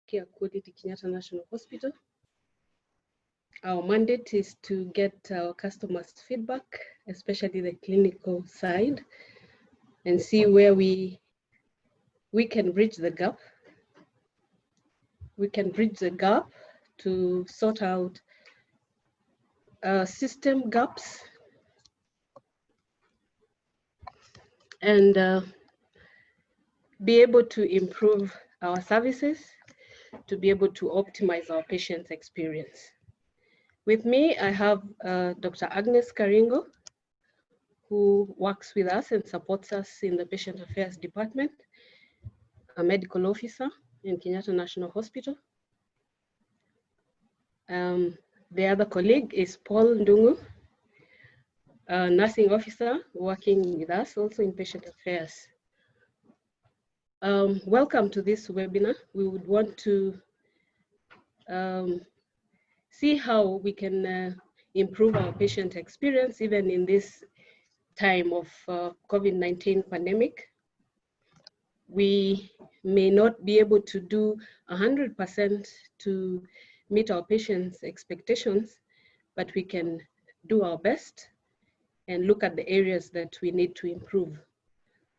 Healthcare Quality Kenyatta National Hospital. Our mandate is to get our customers' feedback, especially the clinical side, and see where we can bridge the gap. We can bridge the gap to sort out system gaps and be able to improve our services, to be able to optimize our patient's experience. With me, I have Dr. Agnes Karingo, who works with us and supports us in the Patient Affairs Department, a medical officer in Kenyatta National Hospital. The other colleague is Paul Ndungu, a nursing officer working with us also in Patient Affairs. Welcome to this webinar. We would want to see how we can improve our patient experience even in this time of COVID-19 pandemic. We may not be able to do 100% to meet our patients' expectations, but we can do our best and look at the areas that we need to improve.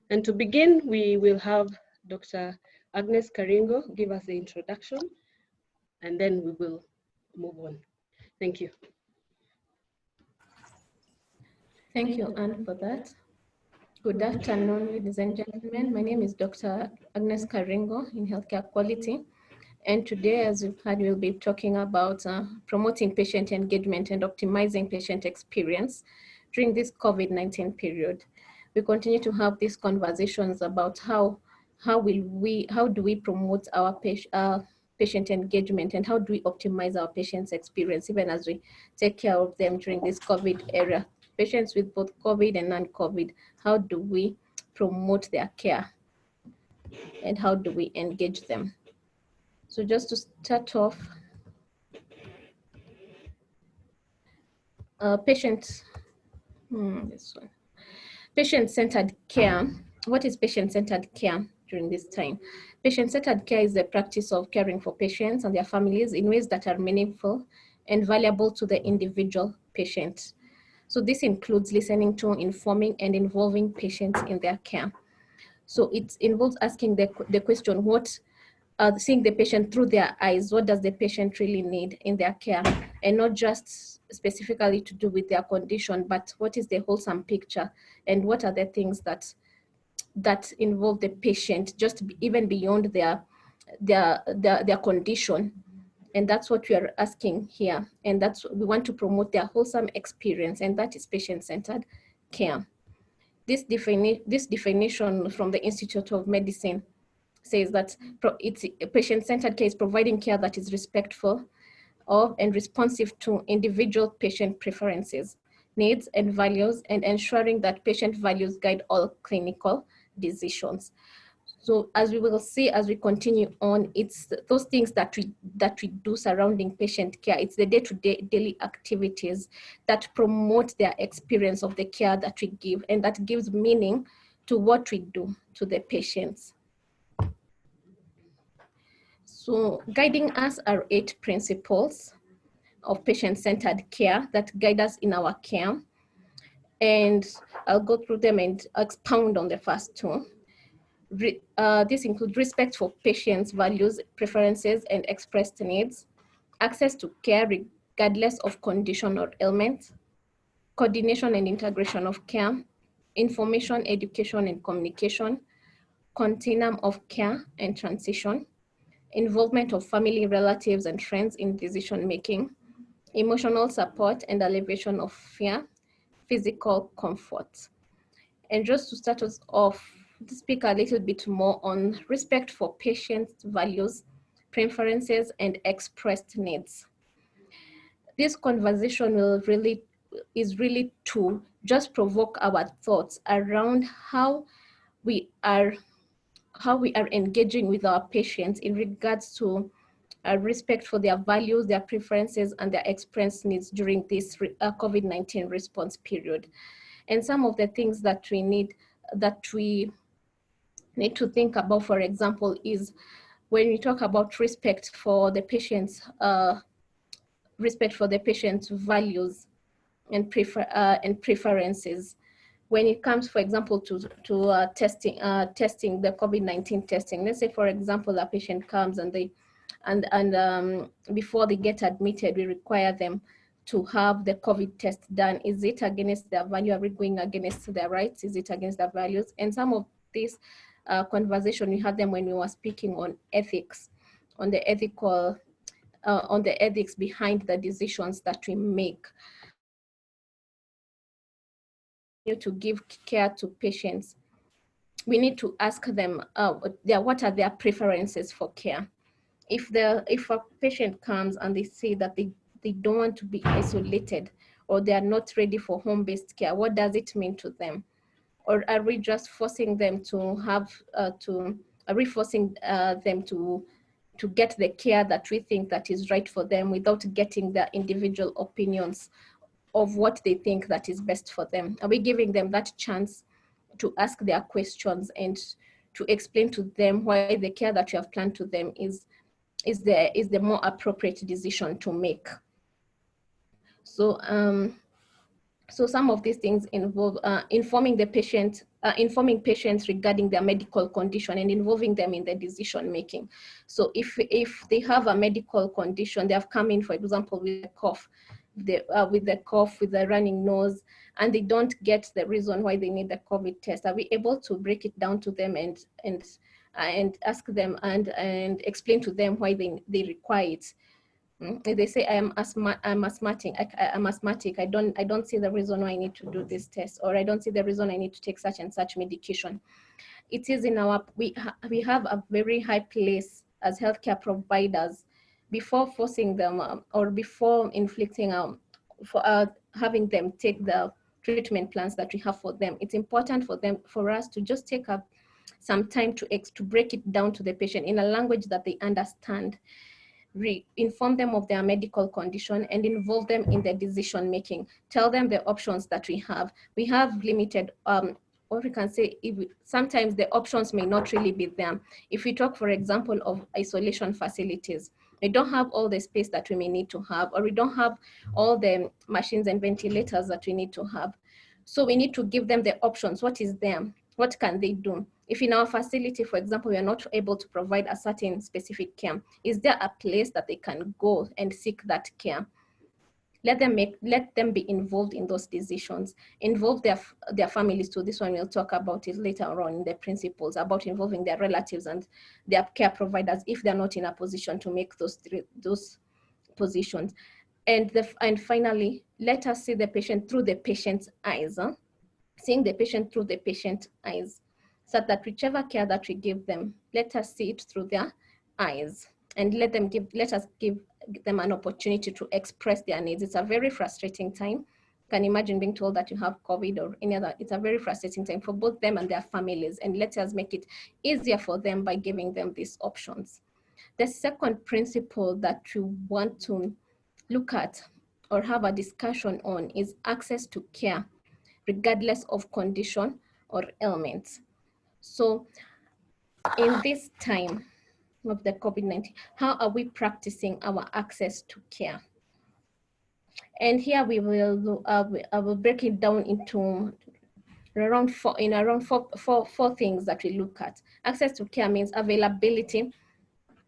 And to begin, we will have Dr. Agnes Karingo give us the introduction, and then we will move on. Thank you. Thank you, Anne, for that. Good afternoon, ladies and gentlemen. My name is Dr. Agnes Karingo in Healthcare Quality. And today, as you've heard, we'll be talking about promoting patient engagement and optimizing patient experience during this COVID-19 period. We continue to have these conversations about how do we promote our patient engagement and how do we optimize our patients' experience even as we take care of them during this COVID era. Patients with both COVID and non-COVID, how do we promote their care and how do we engage them? So just to start off, patient-centered care. What is patient-centered care during this time? Patient-centered care is the practice of caring for patients and their families in ways that are meaningful and valuable to the individual patient. So this includes listening to, informing, and involving patients in their care. So it involves asking the question, seeing the patient through their eyes, what does the patient really need in their care? And not just specifically to do with their condition, but what is the wholesome picture? And what are the things that involve the patient, just even beyond their condition? And that's what we are asking here. And that's we want to promote their wholesome experience, and that is patient-centered care. This definition from the Institute of Medicine says that patient-centered care is providing care that is respectful of and responsive to individual patient preferences, needs, and values, and ensuring that patient values guide all clinical decisions. So as we will see as we continue on, it's those things that we do surrounding patient care. It's the day-to-day daily activities that promote their experience of the care that we give, and that gives meaning to what we do to the patients. So guiding us are 8 principles of patient-centered care that guide us in our care. And I'll go through them and expound on the first 2. This includes respect for patients' values, preferences, and expressed needs, access to care regardless of condition or ailment, coordination and integration of care, information, education, and communication, continuum of care and transition, involvement of family, relatives, and friends in decision-making, emotional support and alleviation of fear, physical comfort. And just to start us off, to speak a little bit more on respect for patients' values, preferences, and expressed needs. This conversation is really to just provoke our thoughts around how we are engaging with our patients in regards to respect for their values, their preferences, and their expressed needs during this COVID-19 response period. And some of the things that we need to think about, for example, is when we talk about respect for the patient's values and preferences. When it comes, for example, to testing the COVID-19 testing, let's say, for example, a patient comes and before they get admitted, we require them to have the COVID test done. Is it against their value? Are we going against their rights? Is it against their values? And some of this conversation, we had them when we were speaking on ethics, on the ethics behind the decisions that we make. To give care to patients, we need to ask them what are their preferences for care. If a patient comes and they say that they don't want to be isolated, or they are not ready for home-based care, what does it mean to them? Or are we just forcing them to get the care that we think that is right for them, without getting their individual opinions of what they think that is best for them? Are we giving them that chance to ask their questions and to explain to them why the care that you have planned to them is the more appropriate decision to make? So so some of these things involve informing patients regarding their medical condition and involving them in the decision making. So if they have a medical condition, they have come in, for example, with a cough, with the running nose, and they don't get the reason why they need the COVID test, are we able to break it down to them and ask them and explain to them why they require it? If they say, I'm asthmatic, I don't see the reason why I need to do this test, or I don't see the reason I need to take such and such medication. It is in we have a very high place as healthcare providers, before forcing them or before inflicting having them take the treatment plans that we have for them. It's important for us to just take up some time to break it down to the patient in a language that they understand. Inform them of their medical condition and involve them in their decision making. Tell them the options that we have. We have limited, or we can say, sometimes the options may not really be there. If we talk, for example, of isolation facilities, we don't have all the space that we may need to have, or we don't have all the machines and ventilators that we need to have. So we need to give them the options. What is there? What can they do? If in our facility, for example, we are not able to provide a certain specific care, is there a place that they can go and seek that care? Let them be involved in those decisions. Involve their families too. This one we'll talk about it later on in the principles about involving their relatives and their care providers if they're not in a position to make those positions. And finally, let us see the patient through the patient's eyes. Seeing the patient through the patient's eyes, so that whichever care that we give them, let us see it through their eyes, and let us give them an opportunity to express their needs. It's a very frustrating time. You can imagine being told that you have COVID or any other. It's a very frustrating time for both them and their families, and let us make it easier for them by giving them these options. The second principle that we want to look at or have a discussion on is access to care, regardless of condition or ailments. So in this time of the COVID-19, how are we practicing our access to care? And here I will break it down into around four things that we look at. Access to care means availability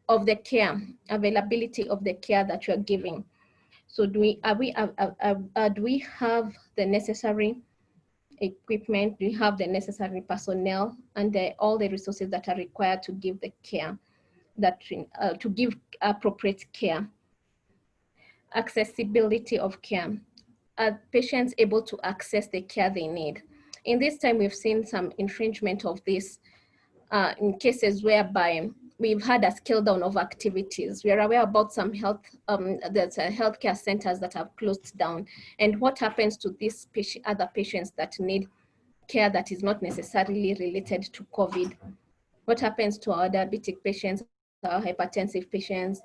of the care that you're giving. So do we have the necessary equipment? Do we have the necessary personnel and all the resources that are required to give the care, to give appropriate care? Accessibility of care. Are patients able to access the care they need? In this time, we've seen some infringement of this in cases whereby we've had a scale down of activities. We are aware about some healthcare centers that have closed down. And what happens to these other patients that need care that is not necessarily related to COVID? What happens to our diabetic patients, our hypertensive patients?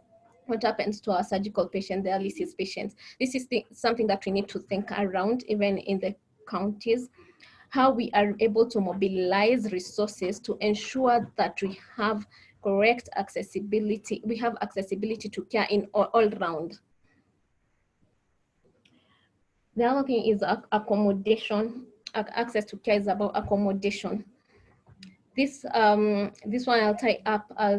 What happens to our surgical patients, dialysis patients? This is something that we need to think around, even in the counties, how we are able to mobilize resources to ensure that we have correct accessibility. We have accessibility to care in all round. The other thing is accommodation. Access to care is about accommodation. This one I'll tie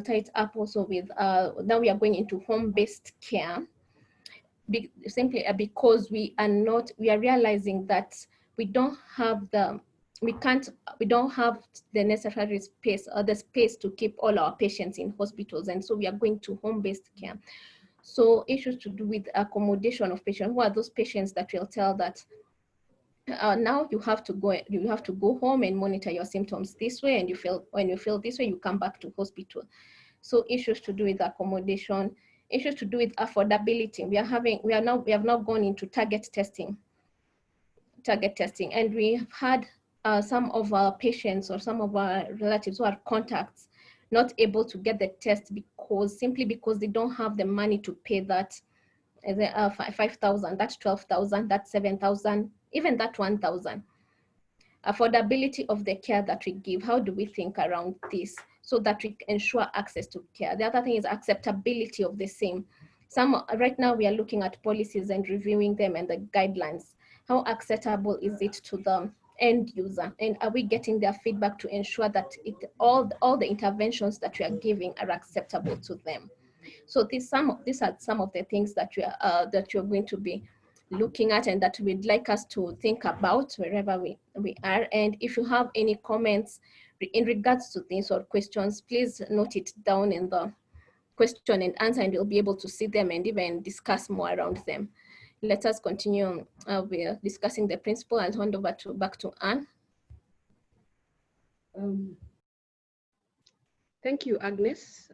it up also with now we are going into home-based care. Simply because we are realizing that we don't have the necessary space or the space to keep all our patients in hospitals, and so we are going to home-based care. So issues to do with accommodation of patients. Who are those patients that will tell that now you have to go home and monitor your symptoms this way, and when you feel this way, you come back to hospital. So issues to do with accommodation, issues to do with affordability. We have now gone into target testing, and we have had some of our patients or some of our relatives who are contacts not able to get the test simply because they don't have the money to pay that 5,000, that 12,000, that 7,000, even that 1,000. Affordability of the care that we give. How do we think around this so that we ensure access to care? The other thing is acceptability of the same. Right now we are looking at policies and reviewing them and the guidelines. How acceptable is it to the end user? And are we getting their feedback to ensure that all the interventions that we are giving are acceptable to them? So these are some of the things that you're going to be looking at and that we'd like us to think about wherever we are. And if you have any comments in regards to this or questions, please note it down in the question and answer, and you'll be able to see them and even discuss more around them. Let us continue. We're discussing the principle. I'll hand over back to Anne. Thank you, Agnes,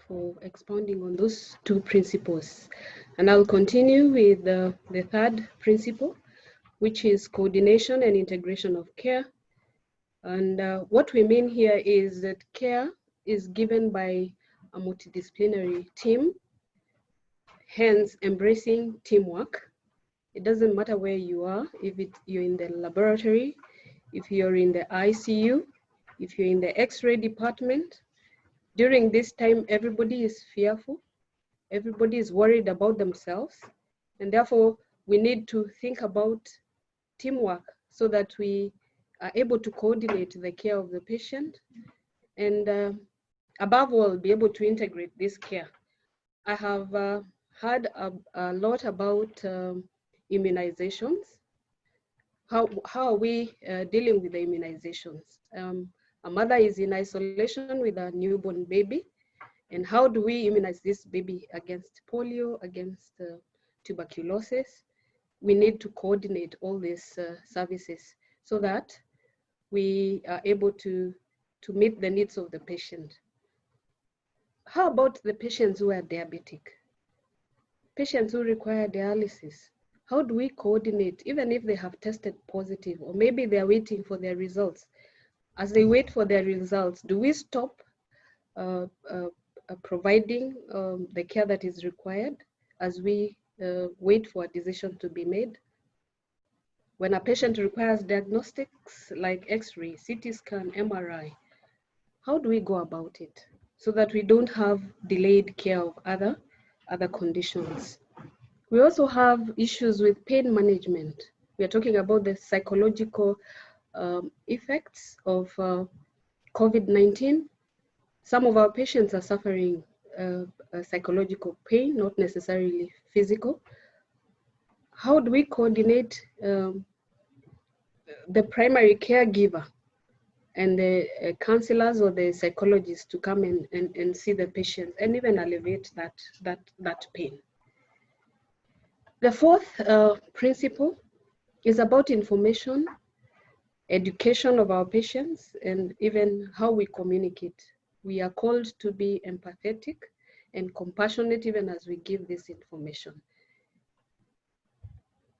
for expounding on those two principles. And I'll continue with the third principle, which is coordination and integration of care. And what we mean here is that care is given by a multidisciplinary team, hence embracing teamwork. It doesn't matter where you are, if you're in the laboratory, if you're in the ICU, if you're in the X-ray department. During this time, everybody is fearful, everybody is worried about themselves, and therefore we need to think about teamwork so that we are able to coordinate the care of the patient and above all, be able to integrate this care. I have heard a lot about immunizations. How are we dealing with the immunizations? A mother is in isolation with a newborn baby, and how do we immunize this baby against polio, against tuberculosis? We need to coordinate all these services so that we are able to meet the needs of the patient. How about the patients who are diabetic? Patients who require dialysis? How do we coordinate, even if they have tested positive, or maybe they're waiting for their results? As they wait for their results, do we stop providing the care that is required as we wait for a decision to be made? When a patient requires diagnostics like X-ray, CT scan, MRI, how do we go about it so that we don't have delayed care of other conditions? We also have issues with pain management. We are talking about the psychological effects of COVID-19. Some of our patients are suffering psychological pain, not necessarily physical. How do we coordinate the primary caregiver and the counselors or the psychologists to come and see the patient and even alleviate that pain? The fourth principle is about information, education of our patients, and even how we communicate. We are called to be empathetic and compassionate even as we give this information.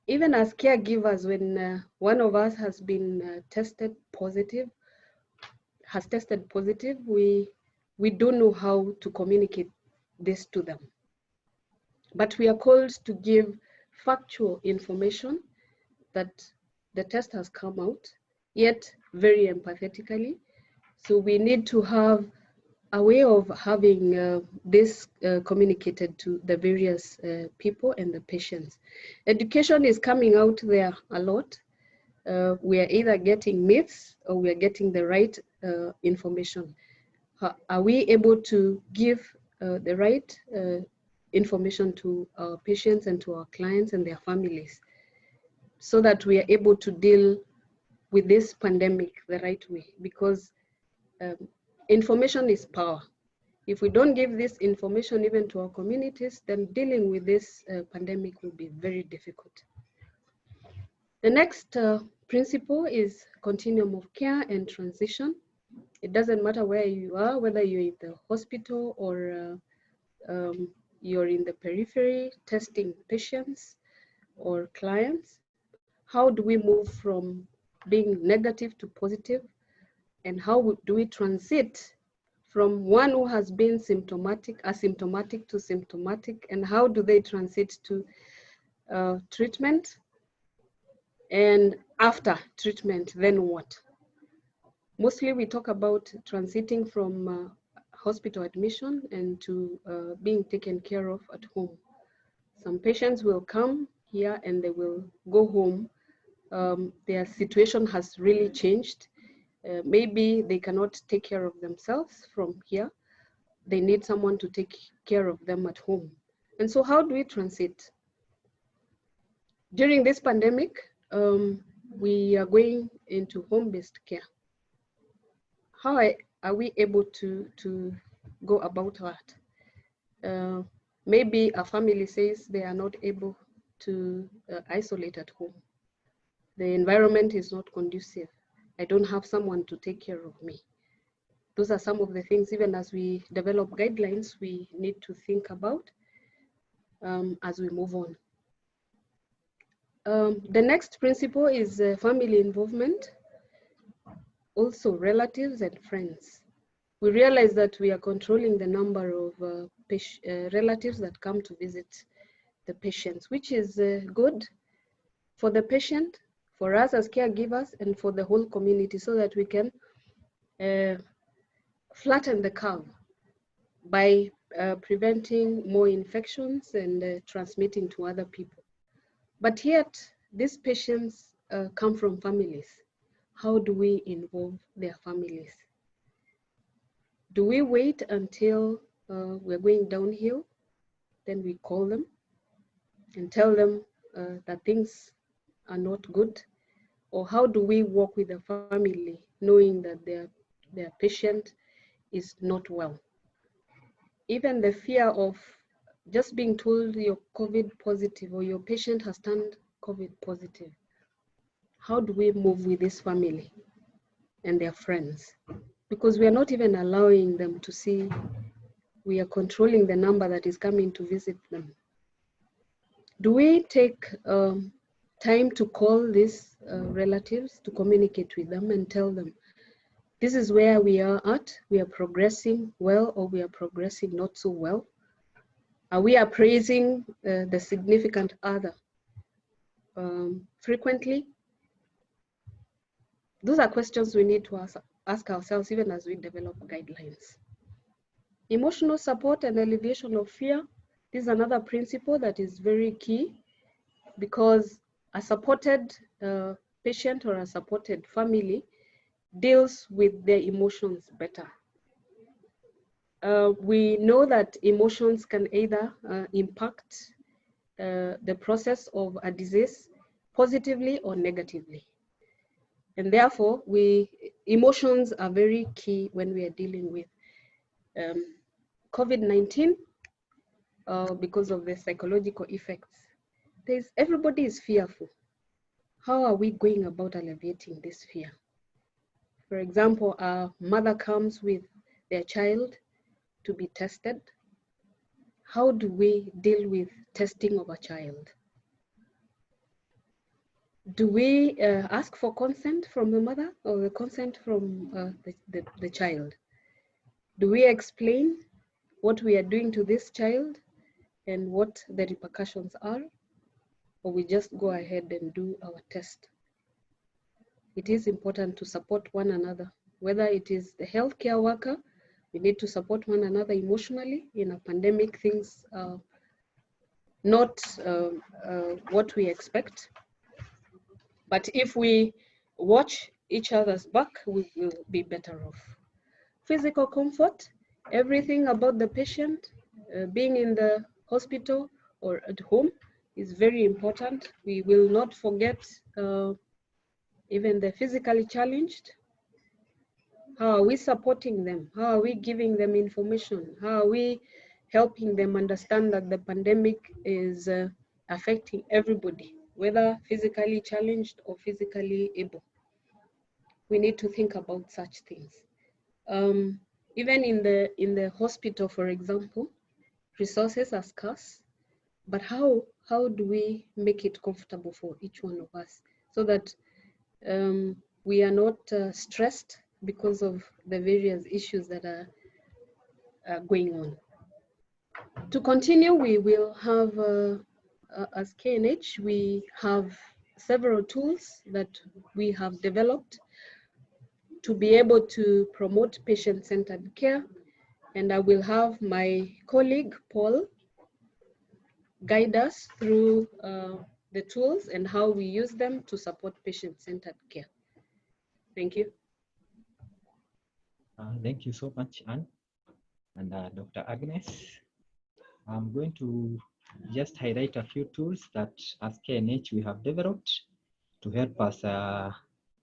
Even as caregivers, when one of us has been tested positive, we don't know how to communicate this to them. But we are called to give factual information that the test has come out, yet very empathetically. So we need to have a way of having this communicated to the various people and the patients. Education is coming out there a lot. We are either getting myths or we are getting the right information. Are we able to give the right information to our patients and to our clients and their families so that we are able to deal with this pandemic the right way? Because information is power. If we don't give this information even to our communities, then dealing with this pandemic will be very difficult. The next principle is continuum of care and transition. It doesn't matter where you are, whether you're in the hospital or you're in the periphery testing patients or clients. How do we move from being negative to positive? And how do we transit from one who has been asymptomatic to symptomatic? And how do they transit to treatment? And after treatment, then what? Mostly we talk about transiting from hospital admission and to being taken care of at home. Some patients will come here and they will go home. Their situation has really changed. Maybe they cannot take care of themselves from here. They need someone to take care of them at home. And so how do we transit? During this pandemic, we are going into home-based care. How are we able to go about that? Maybe a family says they are not able to isolate at home. The environment is not conducive. I don't have someone to take care of me. Those are some of the things, even as we develop guidelines, we need to think about as we move on. The next principle is family involvement, also relatives and friends. We realize that we are controlling the number of relatives that come to visit the patients, which is good for the patient, for us as caregivers, and for the whole community, so that we can flatten the curve by preventing more infections and transmitting to other people. But yet, these patients come from families. How do we involve their families? Do we wait until we're going downhill? Then we call them and tell them that things are not good? Or how do we work with the family knowing that their patient is not well? Even the fear of just being told you're COVID positive or your patient has turned COVID positive. How do we move with this family and their friends? Because we are not even allowing them to see, we are controlling the number that is coming to visit them. Do we take time to call these relatives, to communicate with them and tell them, this is where we are at, we are progressing well or we are progressing not so well? Are we appraising the significant other frequently? Those are questions we need to ask ourselves even as we develop guidelines. Emotional support and alleviation of fear. This is another principle that is very key, because a supported patient or a supported family deals with their emotions better. We know that emotions can either impact the process of a disease positively or negatively. And therefore, emotions are very key when we are dealing with COVID-19 because of the psychological effects. Everybody is fearful. How are we going about alleviating this fear? For example, a mother comes with their child to be tested. How do we deal with testing of a child? Do we ask for consent from the mother or the consent from the child? Do we explain what we are doing to this child and what the repercussions are? Or we just go ahead and do our test? It is important to support one another, whether it is the healthcare worker We need to support one another emotionally. In a pandemic, things are not what we expect. But if we watch each other's back, we will be better off. Physical comfort, everything about the patient, being in the hospital or at home is very important. We will not forget even the physically challenged. How are we supporting them? How are we giving them information? How are we helping them understand that the pandemic is affecting everybody, whether physically challenged or physically able? We need to think about such things. Even in the hospital, for example, resources are scarce, but how do we make it comfortable for each one of us so that we are not stressed because of the various issues that are going on. To continue, we will have, as KNH, we have several tools that we have developed to be able to promote patient-centered care. And I will have my colleague, Paul, guide us through the tools and how we use them to support patient-centered care. Thank you. Thank you so much, Anne and Dr. Agnes. I'm going to just highlight a few tools that as KNH we have developed to help us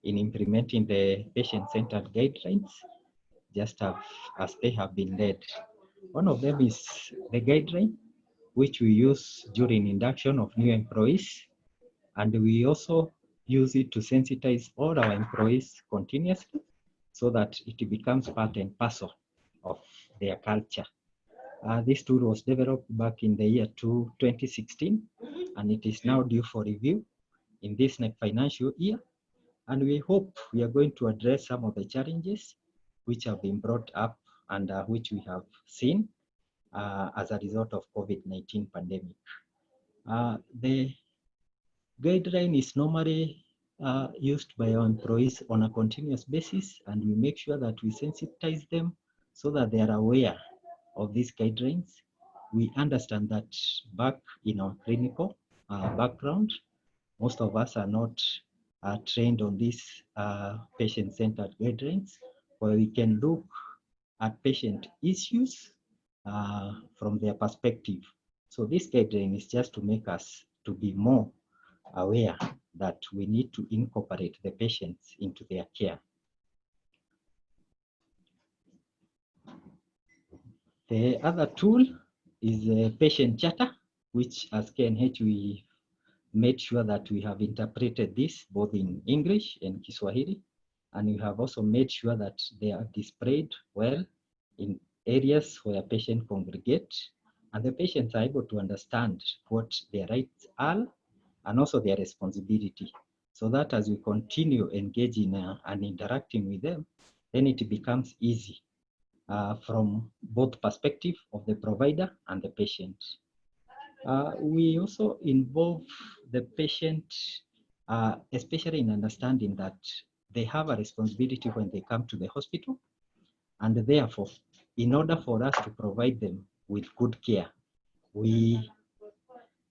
in implementing the patient-centered guidelines, just as they have been led. One of them is the guideline, which we use during induction of new employees, and we also use it to sensitize all our employees continuously so that it becomes part and parcel of their culture. This tool was developed back in the year 2016, and it is now due for review in this next financial year. And we hope we are going to address some of the challenges which have been brought up and which we have seen as a result of COVID-19 pandemic. The guideline is normally used by our employees on a continuous basis, and we make sure that we sensitize them so that they are aware of these guidelines. We understand that back in our clinical background, most of us are not trained on these patient-centered guidelines, where we can look at patient issues from their perspective. So this guideline is just to make us to be more aware that we need to incorporate the patients into their care. The other tool is a patient charter, which as KNH we made sure that we have interpreted this both in English and Kiswahili, and we have also made sure that they are displayed well in areas where patients congregate, and the patients are able to understand what their rights are and also their responsibility, so that as we continue engaging and interacting with them, then it becomes easy from both perspective of the provider and the patient. We also involve the patient, especially in understanding that they have a responsibility when they come to the hospital, and therefore, in order for us to provide them with good care, we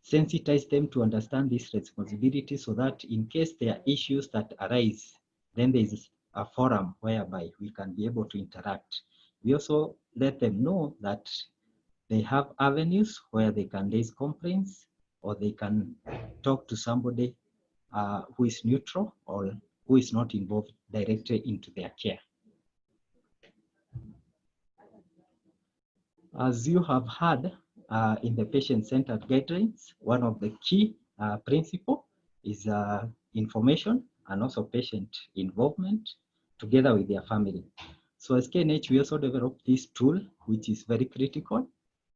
sensitize them to understand this responsibility so that in case there are issues that arise, then there is a forum whereby we can be able to interact. We also let them know that they have avenues where they can raise complaints or they can talk to somebody who is neutral or who is not involved directly into their care. As you have heard in the patient-centered guidelines, one of the key principles is information and also patient involvement together with their family. So as KNH, we also developed this tool, which is very critical.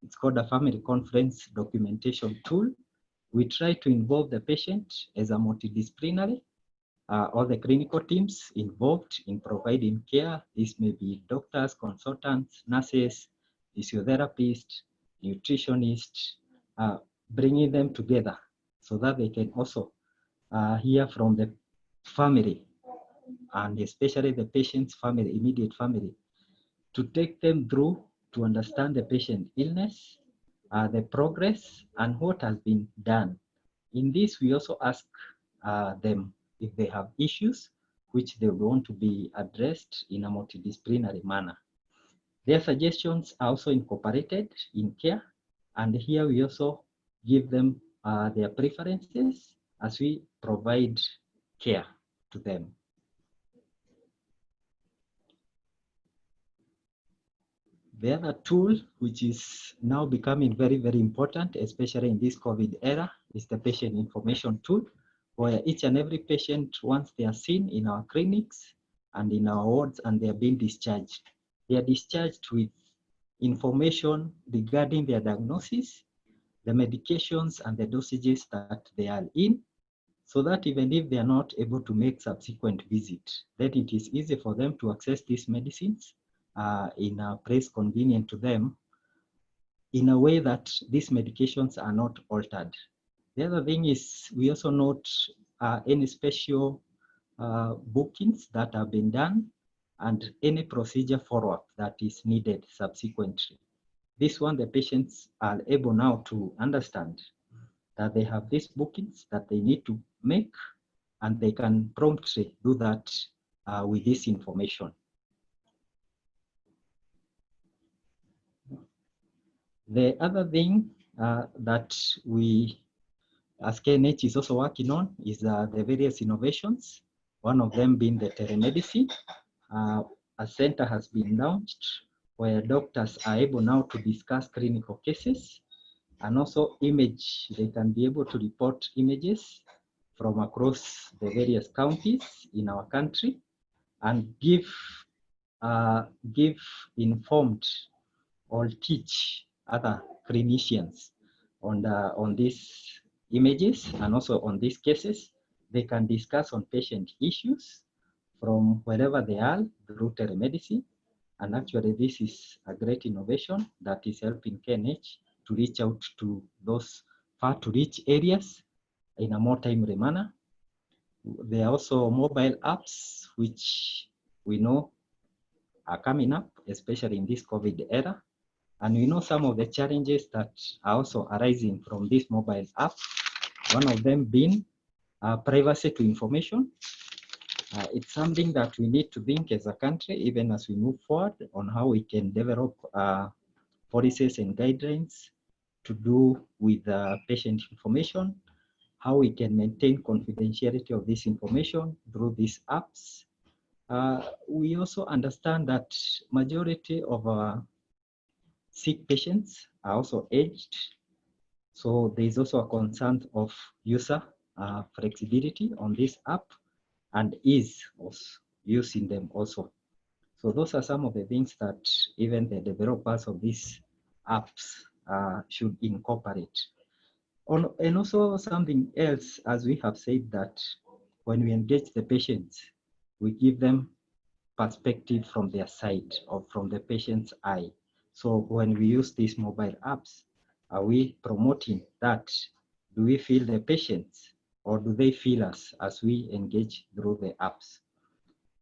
It's called a family conference documentation tool. We try to involve the patient as a multidisciplinary, all the clinical teams involved in providing care. This may be doctors, consultants, nurses, physiotherapists, nutritionists, bringing them together so that they can also hear from the family and especially the patient's family, immediate family, to take them through to understand the patient illness, the progress, and what has been done. In this, we also ask them if they have issues which they want to be addressed in a multidisciplinary manner. Their suggestions are also incorporated in care, and here we also give them their preferences as we provide care to them. The other tool, which is now becoming very, very important, especially in this COVID era, is the patient information tool, where each and every patient, once they are seen in our clinics and in our wards and they are being discharged, they are discharged with information regarding their diagnosis, the medications and the dosages that they are in, so that even if they are not able to make subsequent visit, then it is easy for them to access these medicines in a place convenient to them, in a way that these medications are not altered. The other thing is we also note any special bookings that have been done and any procedure follow-up that is needed subsequently. This one, the patients are able now to understand that they have these bookings that they need to make, and they can promptly do that with this information. The other thing that we, as KNH, is also working on is the various innovations, one of them being the telemedicine. A center has been launched where doctors are able now to discuss clinical cases and also image. They can be able to report images from across the various counties in our country and give informed or teach other clinicians on these images and also on these cases. They can discuss on patient issues from wherever they are through telemedicine. And actually, this is a great innovation that is helping KNH to reach out to those far to reach areas in a more timely manner. There are also mobile apps, which we know are coming up, especially in this COVID era. And we know some of the challenges that are also arising from this mobile app. One of them being privacy to information. It's something that we need to think as a country, even as we move forward on how we can develop policies and guidelines to do with patient information, how we can maintain confidentiality of this information through these apps. We also understand that majority of our sick patients are also aged. So there is also a concern of user flexibility on this app and ease of using them also. So those are some of the things that even the developers of these apps should incorporate. And also something else, as we have said, that when we engage the patients, we give them perspective from their side or from the patient's eye. So when we use these mobile apps, are we promoting that? Do we feel the patients or do they feel us as we engage through the apps?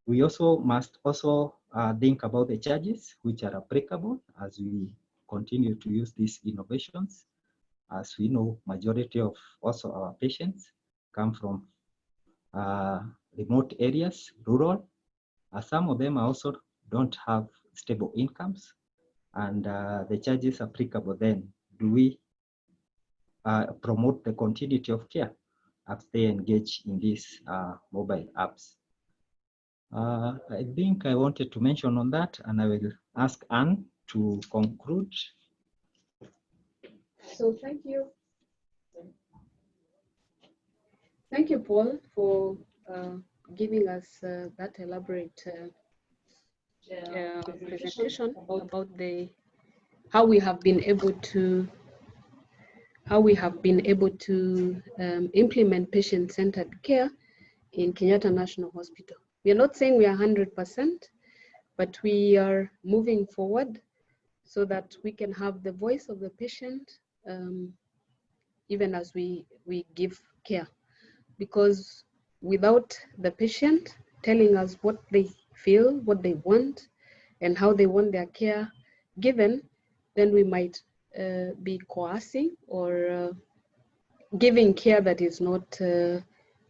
We also must also think about the charges which are applicable as we continue to use these innovations. As we know, majority of also our patients come from remote areas, rural. Some of them also don't have stable incomes, and the charges applicable then, do we promote the continuity of care as they engage in these mobile apps? I think I wanted to mention on that, and I will ask Anne to conclude. So thank you. Thank you, Paul, for giving us that elaborate presentation about how we have been able to implement patient-centered care in Kenyatta National Hospital. We are not saying we are 100%, but we are moving forward so that we can have the voice of the patient even as we give care. Because without the patient telling us what they feel, what they want, and how they want their care given, then we might be coercing or giving care that is not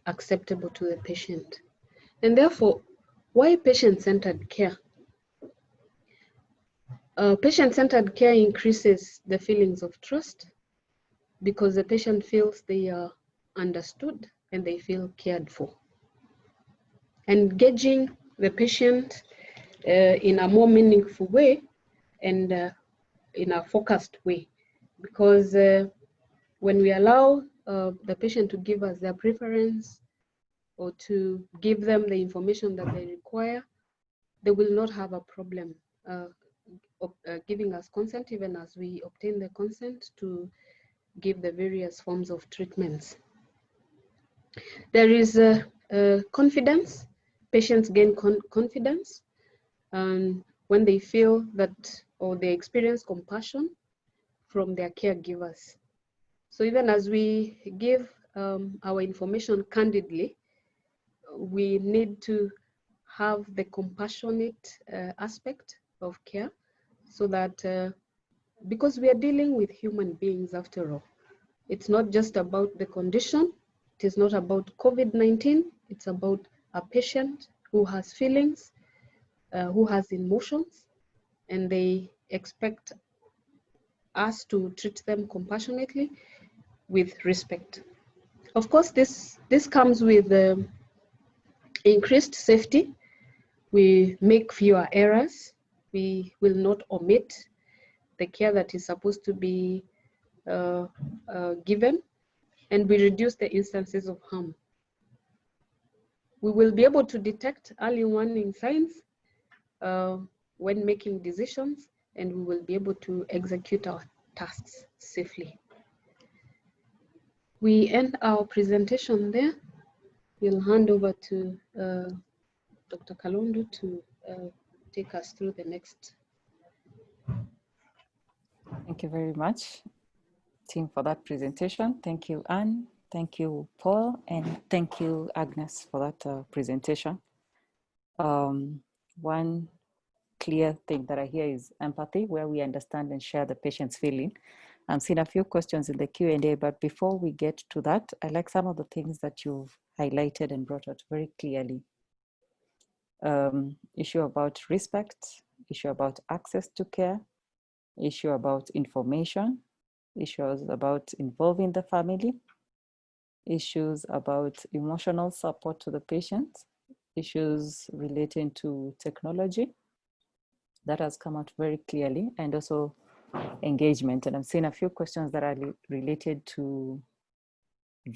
acceptable to the patient. And therefore, why patient-centered care? Patient-centered care increases the feelings of trust because the patient feels they are understood and they feel cared for. Engaging the patient in a more meaningful way and in a focused way, because when we allow the patient to give us their preference or to give them the information that they require, they will not have a problem giving us consent, even as we obtain the consent to give the various forms of treatments. There is confidence. Patients gain confidence when they feel that, or they experience compassion from their caregivers. So even as we give our information candidly, we need to have the compassionate aspect of care, so that because we are dealing with human beings after all, it's not just about the condition, it is not about COVID-19, it's about a patient who has feelings, who has emotions, and they expect us to treat them compassionately with respect. Of course, this comes with increased safety. We make fewer errors. We will not omit the care that is supposed to be given, and we reduce the instances of harm. We will be able to detect early warning signs when making decisions, and we will be able to execute our tasks safely. We end our presentation there. We'll hand over to Dr. Kalondo to take us through the next. Thank you very much, team, for that presentation. Thank you, Anne. Thank you, Paul. And thank you, Agnes, for that presentation. One clear thing that I hear is empathy, where we understand and share the patient's feeling. I'm seeing a few questions in the Q&A, but before we get to that, I like some of the things that you've highlighted and brought out very clearly. Issue about respect, issue about access to care, issue about information, issues about involving the family, issues about emotional support to the patient, issues relating to technology. That has come out very clearly, and also engagement. And I'm seeing a few questions that are related to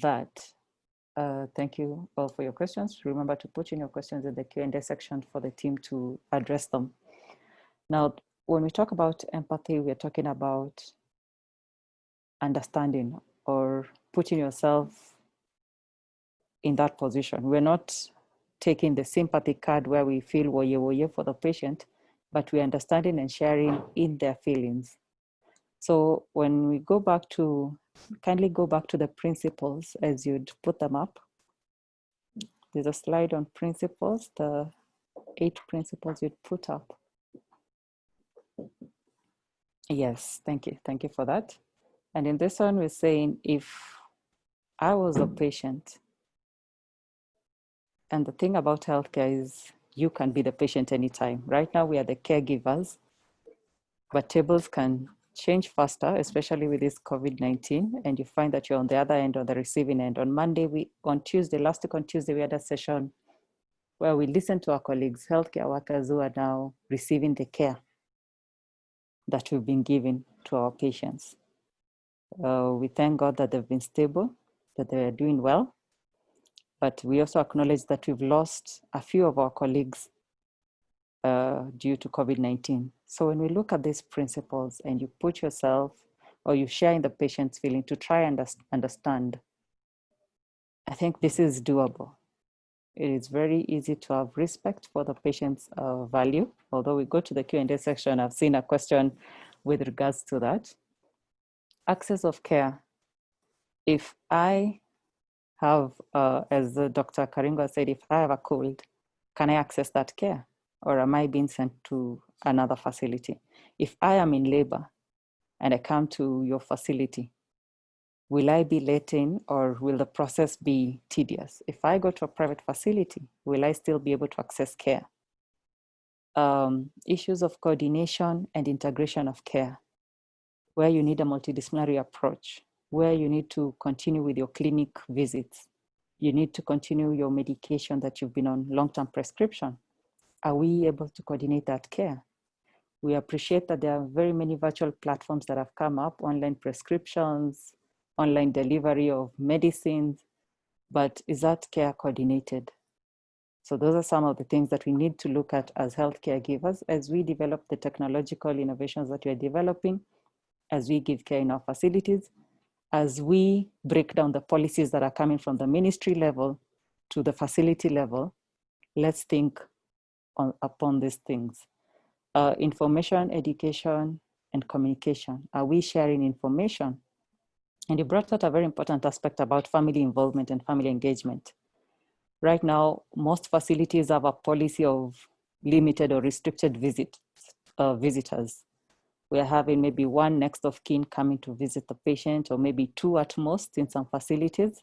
that. Thank you all for your questions. Remember to put in your questions in the Q&A section for the team to address them. Now, when we talk about empathy, we're talking about understanding or putting yourself in that position. We're not taking the sympathy card where we feel woye for the patient, but we're understanding and sharing in their feelings. So when we go back to, kindly go back to the principles as you'd put them up. There's a slide on principles, the 8 principles you'd put up. Yes, thank you. Thank you for that. And in this one, we're saying, if I was a patient, and the thing about healthcare is you can be the patient anytime. Right now, we are the caregivers, but tables can change faster, especially with this COVID-19, and you find that you're on the other end, on the receiving end. On Monday, last week on Tuesday, we had a session where we listened to our colleagues, healthcare workers who are now receiving the care that we've been giving to our patients. We thank God that they've been stable, that they are doing well, but we also acknowledge that we've lost a few of our colleagues due to COVID-19. So when we look at these principles and you put yourself, or you share in the patient's feeling to try and understand, I think this is doable. It is very easy to have respect for the patient's value. Although we go to the Q&A section, I've seen a question with regards to that. Access of care. If I have, as Dr. Karinga said, if I have a cold, can I access that care? Or am I being sent to another facility. If I am in labor and I come to your facility, will I be let in or will the process be tedious? If I go to a private facility, will I still be able to access care? Issues of coordination and integration of care, where you need a multidisciplinary approach, where you need to continue with your clinic visits. You need to continue your medication that you've been on long-term prescription. Are we able to coordinate that care? We appreciate that there are very many virtual platforms that have come up, online prescriptions, online delivery of medicines, but is that care coordinated? So those are some of the things that we need to look at as healthcare givers as we develop the technological innovations that we are developing, as we give care in our facilities, as we break down the policies that are coming from the ministry level to the facility level. Let's think upon these things. Information, education, and communication. Are we sharing information? And you brought out a very important aspect about family involvement and family engagement. Right now, most facilities have a policy of limited or restricted visitors. We are having maybe one next of kin coming to visit the patient, or maybe two at most in some facilities,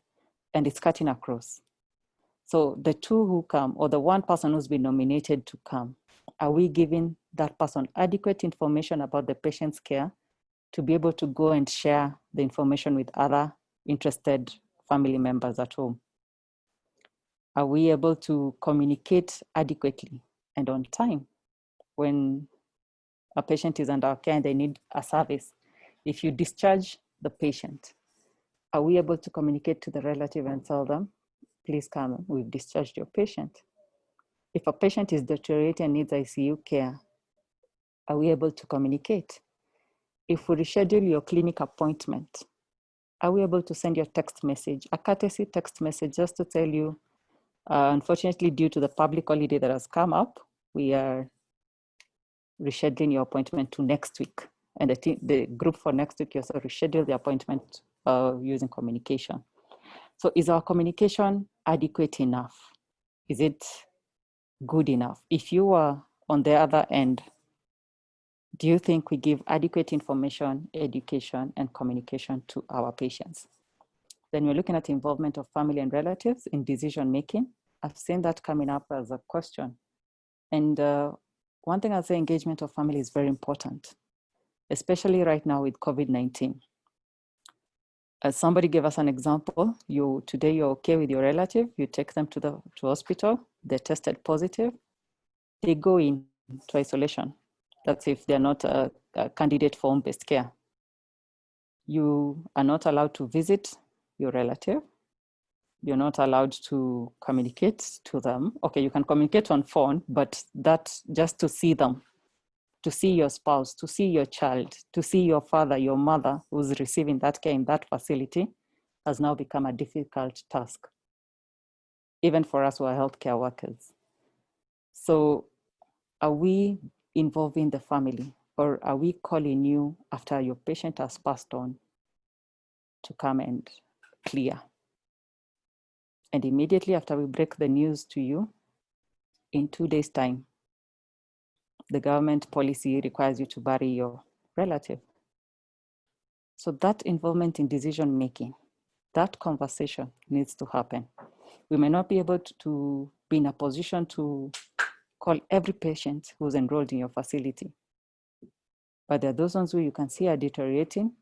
and it's cutting across. So the two who come, or the one person who's been nominated to come, are we giving that person adequate information about the patient's care to be able to go and share the information with other interested family members at home? Are we able to communicate adequately and on time when a patient is under our care and they need a service? If you discharge the patient, are we able to communicate to the relative and tell them, please come, we've discharged your patient? If a patient is deteriorating and needs ICU care, are we able to communicate? If we reschedule your clinic appointment, are we able to send you a text message, a courtesy text message, just to tell you, unfortunately, due to the public holiday that has come up, we are rescheduling your appointment to next week. And the group for next week also reschedule the appointment using communication. So is our communication adequate enough? Is it good enough? If you are on the other end, do you think we give adequate information, education, and communication to our patients? Then we're looking at involvement of family and relatives in decision-making. I've seen that coming up as a question. And one thing I'll say, engagement of family is very important, especially right now with COVID-19. As somebody gave us an example, today you're okay with your relative, you take them to hospital, they're tested positive, they go into isolation. That's if they're not a candidate for home-based care. You are not allowed to visit your relative. You're not allowed to communicate to them. Okay, you can communicate on phone, but that's just to see them, to see your spouse, to see your child, to see your father, your mother who's receiving that care in that facility has now become a difficult task, even for us who are healthcare workers. So are we involving the family, or are we calling you after your patient has passed on to come and clear? And immediately after we break the news to you, in 2 days' time, the government policy requires you to bury your relative. So that involvement in decision-making, that conversation needs to happen. We may not be able to be in a position to call every patient who's enrolled in your facility, but there are those ones who you can see are deteriorating,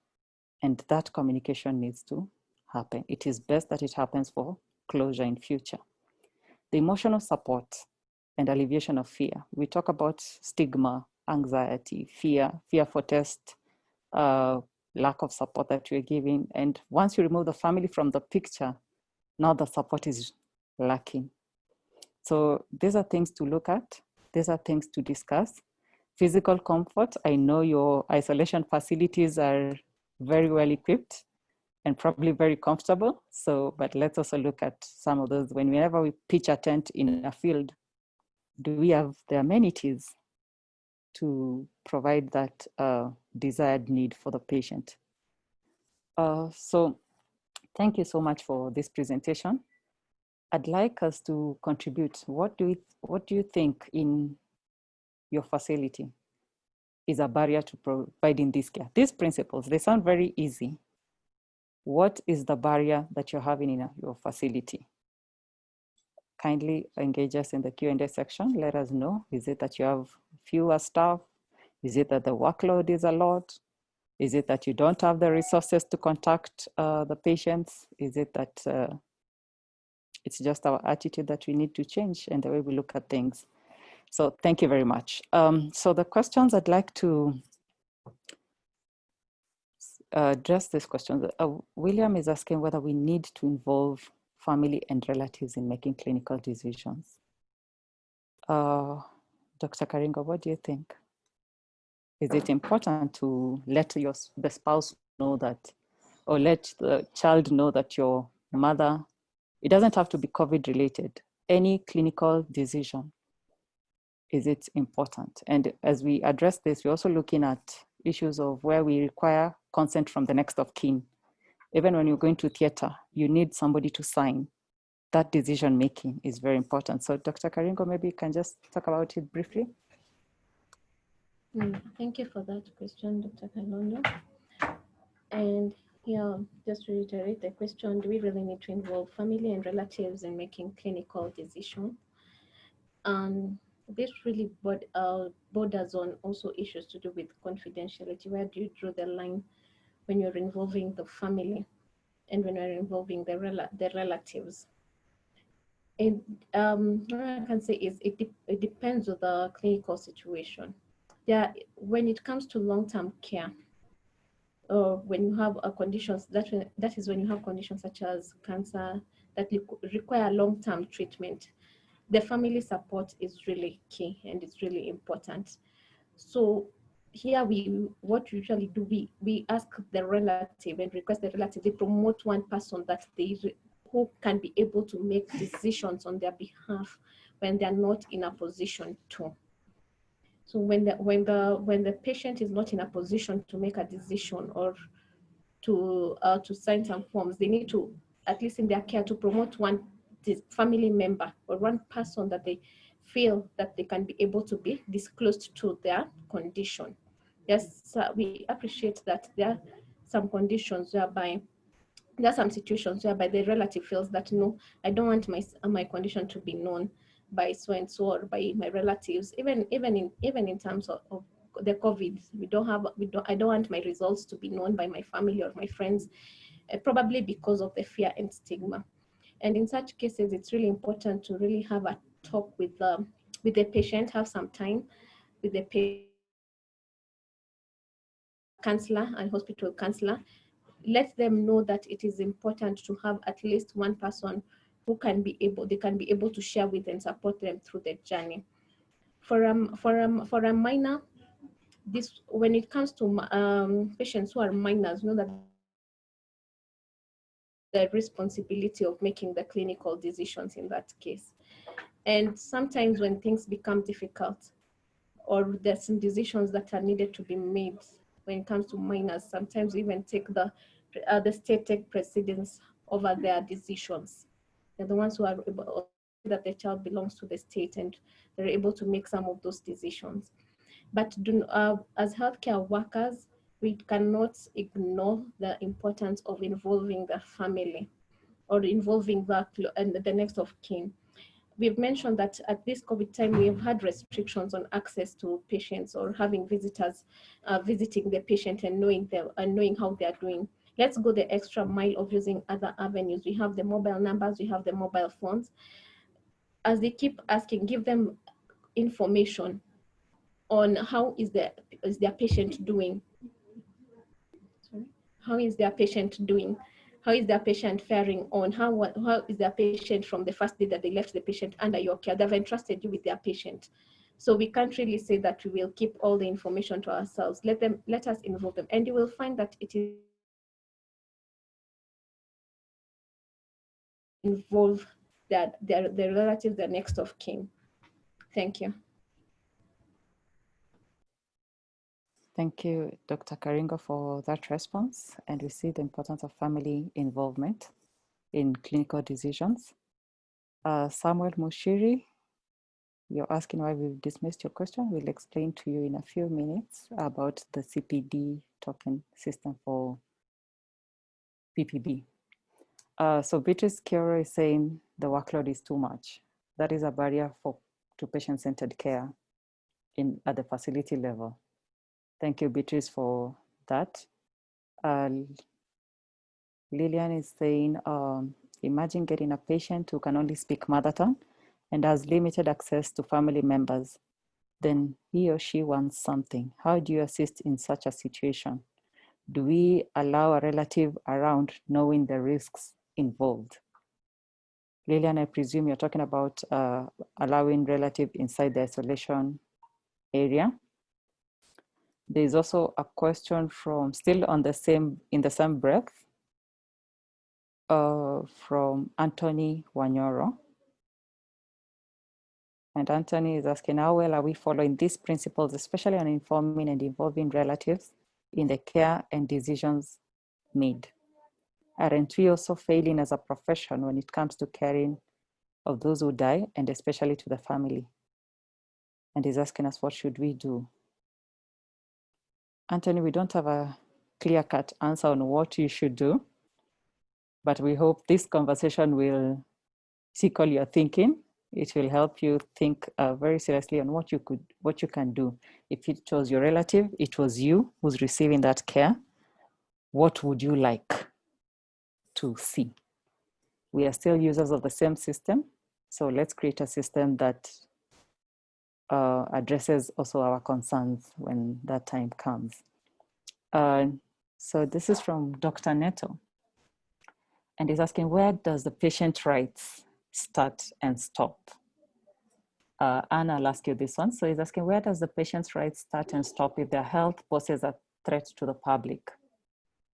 and that communication needs to happen. It is best that it happens for closure in future. The emotional support and alleviation of fear. We talk about stigma, anxiety, fear for test, lack of support that you're giving. And once you remove the family from the picture, now the support is lacking. So these are things to look at. These are things to discuss. Physical comfort. I know your isolation facilities are very well equipped and probably very comfortable. So, but let's also look at some of those. Whenever we pitch a tent in a field, do we have the amenities to provide that desired need for the patient? So thank you so much for this presentation. I'd like us to contribute. What do you think in your facility? is a barrier to providing this care? These principles, they sound very easy. What is the barrier that you're having in your facility? Kindly engage us in the Q&A section. Let us know. Is it that you have fewer staff? Is it that the workload is a lot? Is it that you don't have the resources to contact the patients? Is it that it's just our attitude that we need to change and the way we look at things? So thank you very much. So the questions I'd like to address this question. William is asking whether we need to involve family and relatives in making clinical decisions. Dr. Karingo, what do you think? Is it important to let the spouse know that, or let the child know that your mother, it doesn't have to be COVID related, any clinical decision, is it important? And as we address this, we're also looking at issues of where we require consent from the next of kin. Even when you're going to theater, you need somebody to sign. That decision making is very important. So Dr. Karingo, maybe you can just talk about it briefly. Thank you for that question, Dr. Kalondo. And yeah, just to reiterate the question, do we really need to involve family and relatives in making clinical decisions? This really borders on also issues to do with confidentiality. Where do you draw the line when you're involving the family and when you're involving the relatives? And what I can say is it depends on the clinical situation. When it comes to long-term care, or when you have conditions, that is when you have conditions such as cancer that require long-term treatment, the family support is really key and it's really important. So here what we usually do, we ask the relative and request the relative, they promote one person that who can be able to make decisions on their behalf when they're not in a position to. So when the patient is not in a position to make a decision or to sign some forms, they need to, at least in their care, to promote one family member or one person that they feel that they can be able to be disclosed to their condition. Yes, we appreciate that there are some conditions whereby, there are some situations whereby the relative feels that, no, I don't want my condition to be known by so and so or by my relatives. Even in terms of the COVID, I don't want my results to be known by my family or my friends, probably because of the fear and stigma. And in such cases, it's really important to really have a talk with the patient, have some time with the patient, counselor and hospital counselor. Let them know that it is important to have at least one person who can be able to share with and support them through their journey. For a minor, this, when it comes to patients who are minors, know that the responsibility of making the clinical decisions in that case. And sometimes when things become difficult, or there's some decisions that are needed to be made when it comes to minors, sometimes even take the state take precedence over their decisions. They're the ones who are able, that the child belongs to the state and they're able to make some of those decisions. But as healthcare workers, we cannot ignore the importance of involving the family or involving the next of kin. We've mentioned that at this COVID time, we've had restrictions on access to patients or having visitors visiting the patient and knowing how they're doing. Let's go the extra mile of using other avenues. We have the mobile numbers, we have the mobile phones. As they keep asking, give them information on how is their patient doing. Sorry? How is their patient doing? How is their patient faring on? How is their patient from the first day that they left the patient under your care? They've entrusted you with their patient. So we can't really say that we will keep all the information to ourselves. Let us involve them. And you will find that it is involve their relatives, their next of kin. Thank you. Thank you, Dr. Karingo, for that response. And we see the importance of family involvement in clinical decisions. Samuel Mushiri, you're asking why we've dismissed your question. We'll explain to you in a few minutes about the CPD token system for PPB. So Beatrice Kioro is saying the workload is too much. That is a barrier to patient-centered care at the facility level. Thank you, Beatrice, for that. Lillian is saying, imagine getting a patient who can only speak mother tongue and has limited access to family members. Then he or she wants something. How do you assist in such a situation? Do we allow a relative around knowing the risks involved? Lillian, I presume you're talking about allowing relative inside the isolation area. There's also a question from, still on the same, in the same breath, from Anthony Wanyoro. And Anthony is asking, how well are we following these principles, especially on informing and involving relatives in the care and decisions made? Aren't we also failing as a profession when it comes to caring of those who die, and especially to the family? And he's asking us, what should we do? Anthony, we don't have a clear-cut answer on what you should do, but we hope this conversation will tickle your thinking. It will help you think very seriously on what you can do. If it was your relative, it was you who's receiving that care, what would you like to see? We are still users of the same system, so let's create a system that addresses also our concerns when that time comes. So this is from Dr. Neto, and he's asking, where does the patient rights start and stop? Anna, I'll ask you this one. So he's asking, where does the patient's rights start and stop if their health poses a threat to the public?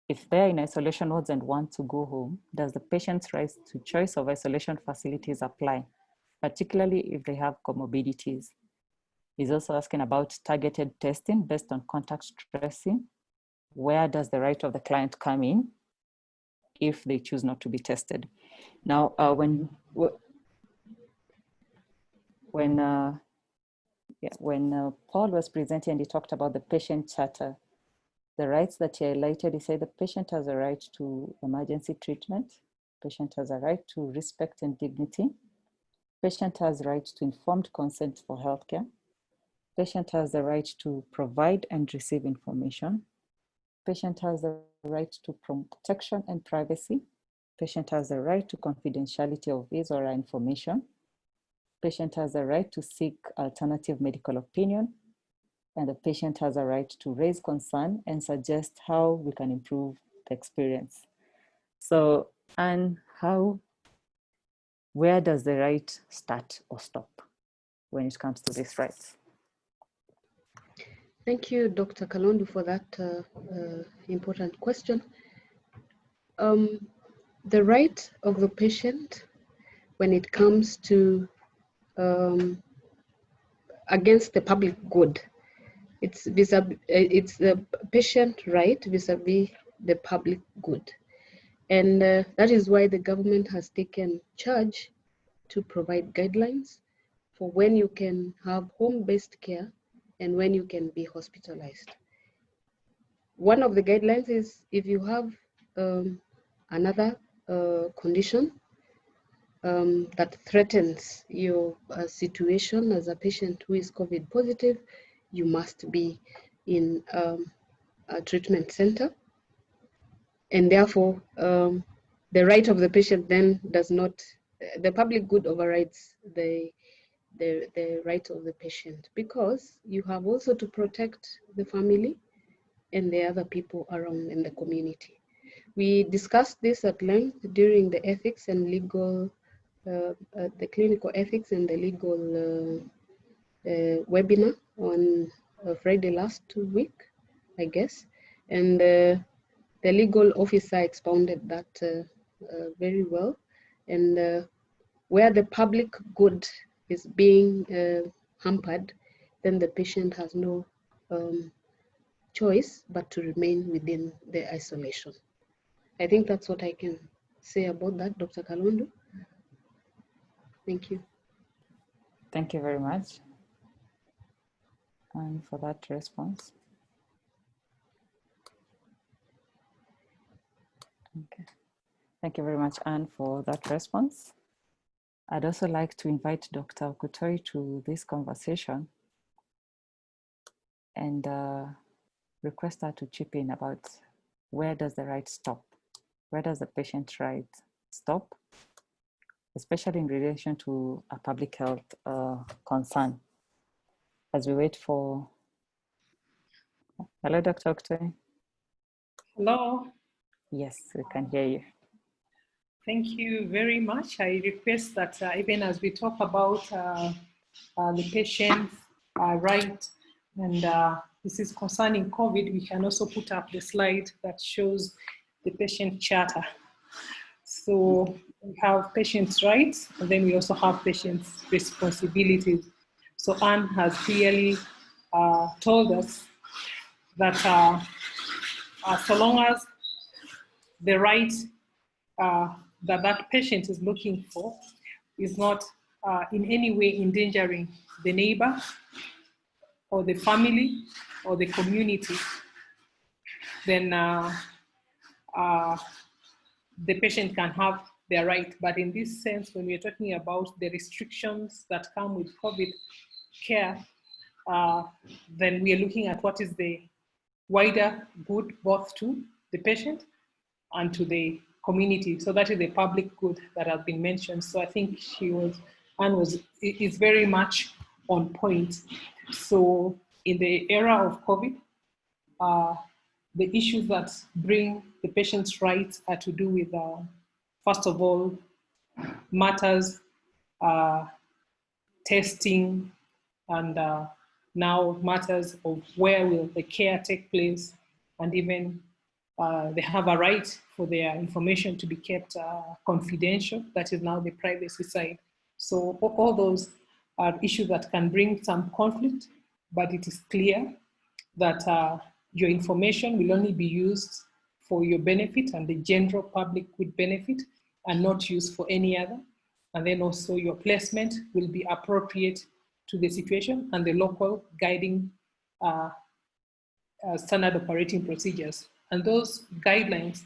If they're in isolation wards and want to go home, does the patient's rights to choice of isolation facilities apply, particularly if they have comorbidities? He's also asking about targeted testing based on contact tracing. Where does the right of the client come in if they choose not to be tested? Now, when Paul was presenting and he talked about the patient charter, the rights that he highlighted, he said the patient has a right to emergency treatment. Patient has a right to respect and dignity. Patient has a right to informed consent for healthcare. Patient has the right to provide and receive information. Patient has the right to protection and privacy. Patient has the right to confidentiality of his or her information. Patient has the right to seek alternative medical opinion. And the patient has a right to raise concern and suggest how we can improve the experience. So, and where does the right start or stop when it comes to these rights? Thank you, Dr. Kalondu, for that important question. The right of the patient when it comes to against the public good, it's the patient right vis-a-vis the public good. And that is why the government has taken charge to provide guidelines for when you can have home-based care and when you can be hospitalized. One of the guidelines is if you have another condition that threatens your situation as a patient who is COVID positive, you must be in a treatment center. And therefore, the right of the patient then does not, the public good overrides the right of the patient, because you have also to protect the family and the other people around in the community. We discussed this at length during the ethics and legal, the clinical ethics and the legal webinar on Friday last week, I guess. And the legal officer expounded that very well. And where the public good is being hampered, then the patient has no choice but to remain within the isolation. I think that's what I can say about that, Dr. Kalondu. Thank you. Thank you very much, and for that response. Okay. Thank you very much, Anne, for that response. I'd also like to invite Dr. Okutoi to this conversation and request her to chip in about where does the right stop? Where does the patient right stop? Especially in relation to a public health concern. As we wait for, hello, Dr. Okutoi. Hello. Yes, we can hear you. Thank you very much. I request that even as we talk about the patient's right, and this is concerning COVID, we can also put up the slide that shows the patient charter. So we have patients' rights, and then we also have patients' responsibilities. So Anne has clearly told us that so long as the right that patient is looking for is not in any way endangering the neighbor or the family or the community, then the patient can have their right. But in this sense, when we're talking about the restrictions that come with COVID care, then we are looking at what is the wider good both to the patient and to the community. So that is the public good that has been mentioned. So I think Anne is very much on point. So in the era of COVID, the issues that bring the patient's rights are to do with, first of all, matters, testing, and now matters of where will the care take place, and even they have a right for their information to be kept confidential. That is now the privacy side. So all those are issues that can bring some conflict, but it is clear that your information will only be used for your benefit and the general public good benefit, and not used for any other. And then also your placement will be appropriate to the situation and the local guiding standard operating procedures. And those guidelines,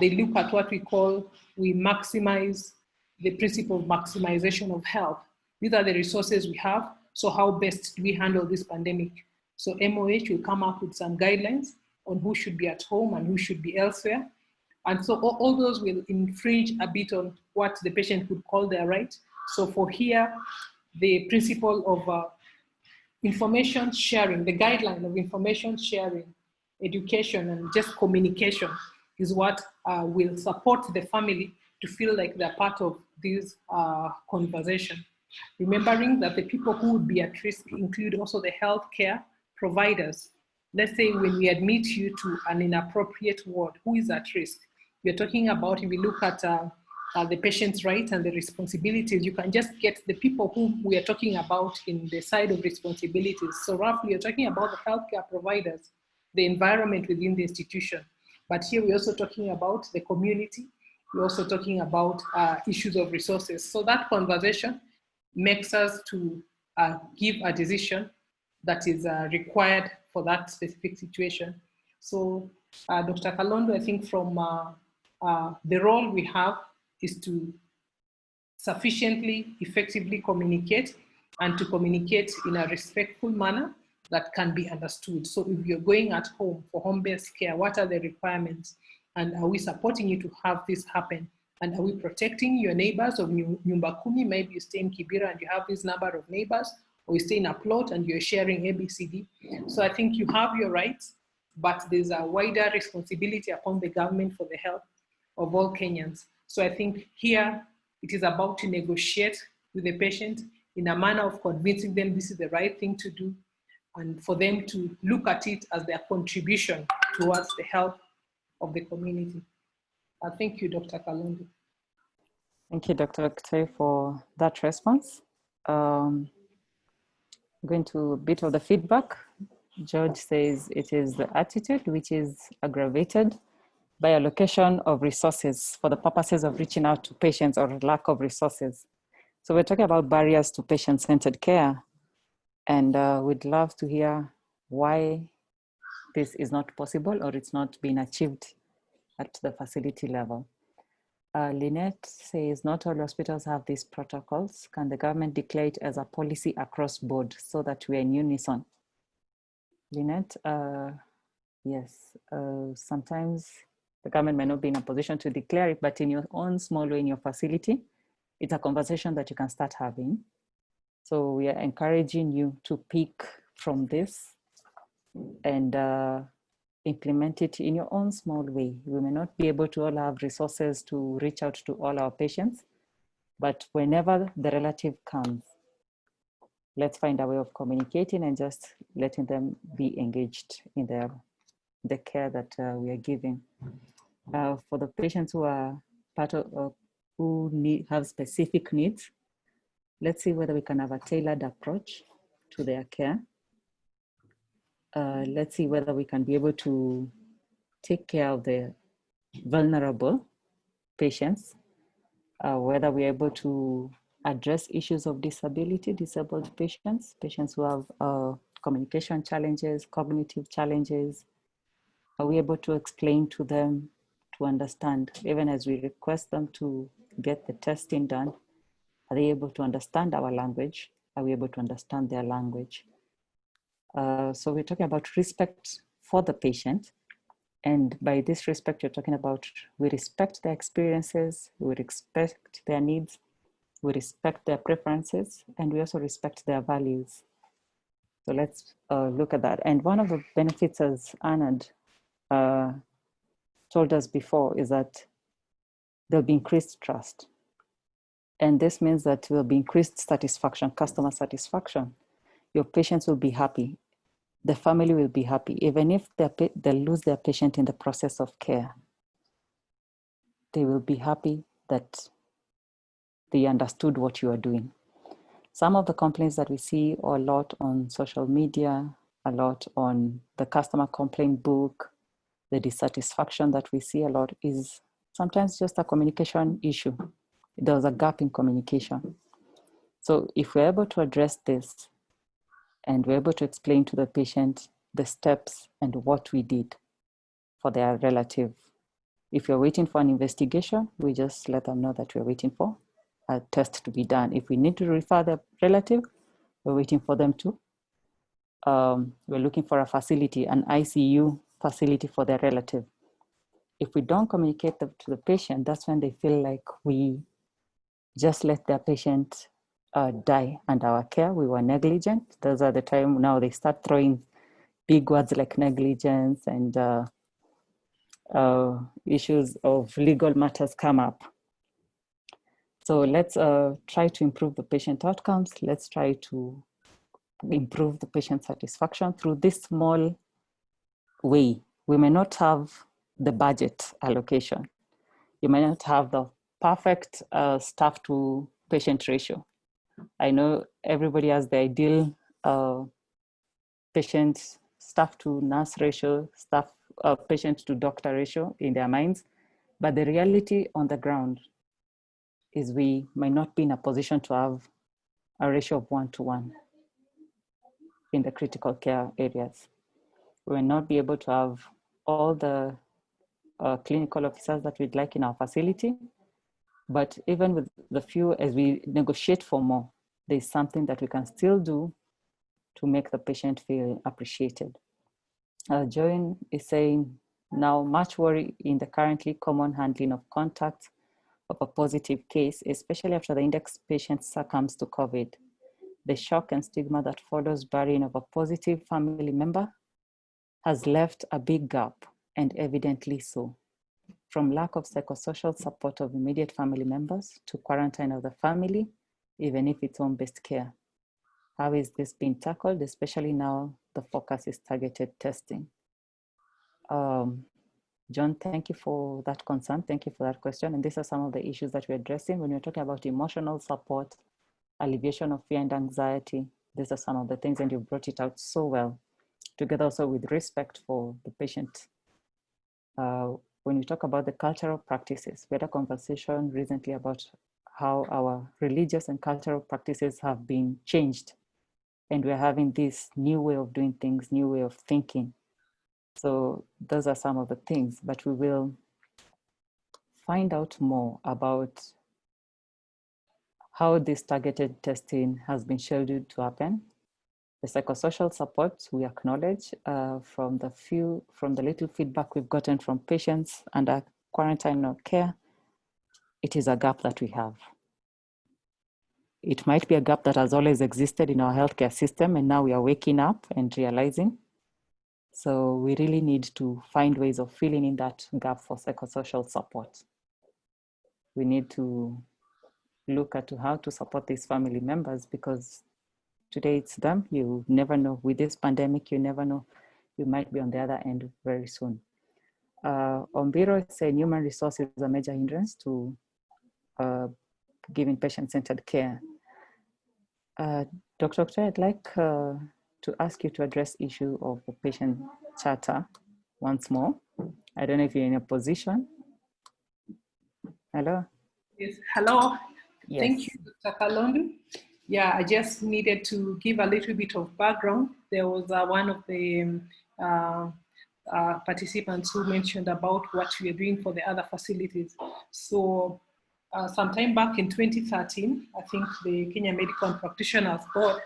they look at what we maximize the principle of maximization of health. These are the resources we have, so how best do we handle this pandemic? So MOH will come up with some guidelines on who should be at home and who should be elsewhere. And so all those will infringe a bit on what the patient would call their right. So for here, the principle of information sharing, the guideline of information sharing, education, and just communication is what will support the family to feel like they're part of this conversation. Remembering that the people who would be at risk include also the healthcare providers. Let's say when we admit you to an inappropriate ward, who is at risk? We're talking about, if we look at the patient's right and the responsibilities, you can just get the people whom we are talking about in the side of responsibilities. So roughly, you're talking about the healthcare providers, the environment within the institution. But here we're also talking about the community. We're also talking about issues of resources. So that conversation makes us to give a decision that is required for that specific situation. So Dr. Kalondo, I think from the role we have is to sufficiently effectively communicate, and to communicate in a respectful manner that can be understood. So if you're going at home for home-based care, what are the requirements? And are we supporting you to have this happen? And are we protecting your neighbors of Nyumba Kumi? Maybe you stay in Kibera and you have this number of neighbors, or you stay in a plot and you're sharing ABCD. So I think you have your rights, but there's a wider responsibility upon the government for the health of all Kenyans. So I think here it is about to negotiate with the patient in a manner of convincing them this is the right thing to do, and for them to look at it as their contribution towards the health of the community. Thank you, Dr. Kalondo. Thank you, Dr. Okutoi, for that response. Going to a bit of the feedback. George says it is the attitude which is aggravated by allocation of resources for the purposes of reaching out to patients or lack of resources. So we're talking about barriers to patient-centered care, and we'd love to hear why this is not possible or it's not being achieved at the facility level. Lynette says, not all hospitals have these protocols. Can the government declare it as a policy across board so that we're in unison? Lynette, yes, sometimes the government may not be in a position to declare it, but in your own small way in your facility, it's a conversation that you can start having. So we are encouraging you to pick from this and implement it in your own small way. We may not be able to all have resources to reach out to all our patients, but whenever the relative comes, let's find a way of communicating and just letting them be engaged in the care that we are giving. For the patients who are part of, who have specific needs, let's see whether we can have a tailored approach to their care. Let's see whether we can be able to take care of the vulnerable patients, whether we're able to address issues of disability, disabled patients, patients who have communication challenges, cognitive challenges. Are we able to explain to them, to understand, even as we request them to get the testing done, are they able to understand our language? Are we able to understand their language? So we're talking about respect for the patient. And by this respect, you're talking about we respect their experiences, we respect their needs, we respect their preferences, and we also respect their values. So let's look at that. And one of the benefits, as Anand told us before, is that there'll be increased trust. And this means that there'll be increased satisfaction, customer satisfaction. Your patients will be happy. The family will be happy, even if they lose their patient in the process of care. They will be happy that they understood what you are doing. Some of the complaints that we see a lot on social media, a lot on the customer complaint book, the dissatisfaction that we see a lot is sometimes just a communication issue. There was a gap in communication. So if we're able to address this and we're able to explain to the patient the steps and what we did for their relative. If you're waiting for an investigation, we just let them know that we're waiting for a test to be done. If we need to refer the relative, we're waiting for them to. We're looking for a facility, an ICU facility for their relative. If we don't communicate to the patient, that's when they feel like we just let their patient die under our care. We were negligent. Those are the time now they start throwing big words like negligence, and issues of legal matters come up. So let's try to improve the patient outcomes. Let's try to improve the patient satisfaction through this small way. We may not have the budget allocation. You may not have the perfect staff to patient ratio. I know everybody has the ideal patient staff to nurse ratio, patient to doctor ratio in their minds. But the reality on the ground is we might not be in a position to have a ratio of 1-to-1 in the critical care areas. We will not be able to have all the clinical officers that we'd like in our facility. But even with the few, as we negotiate for more, there's something that we can still do to make the patient feel appreciated. Joan is saying, now much worry in the currently common handling of contact of a positive case, especially after the index patient succumbs to COVID. The shock and stigma that follows burying of a positive family member has left a big gap, and evidently so. From lack of psychosocial support of immediate family members to quarantine of the family, even if it's home-based care. How is this being tackled, especially now the focus is targeted testing? John, thank you for that concern. Thank you for that question. And these are some of the issues that we're addressing when we're talking about emotional support, alleviation of fear and anxiety. These are some of the things, and you brought it out so well, together also with respect for the patient. When we talk about the cultural practices, we had a conversation recently about how our religious and cultural practices have been changed. And we're having this new way of doing things, new way of thinking. So those are some of the things, but we will find out more about how this targeted testing has been scheduled to happen. The psychosocial support we acknowledge from the little feedback we've gotten from patients under quarantine or care, it is a gap that we have. It might be a gap that has always existed in our healthcare system, and now we are waking up and realizing. So we really need to find ways of filling in that gap for psychosocial support. We need to look at how to support these family members, because today it's them. You never know. With this pandemic, you never know. You might be on the other end very soon. Ombiro is saying human resources is a major hindrance to giving patient-centered care. Dr. Octay, I'd like to ask you to address issue of the patient charter once more. I don't know if you're in a position. Hello? Yes, hello. Yes. Thank you, Dr. Kalondu. Yeah, I just needed to give a little bit of background. There was one of the participants who mentioned about what we are doing for the other facilities. So sometime back in 2013, I think the Kenya Medical and Practitioners Board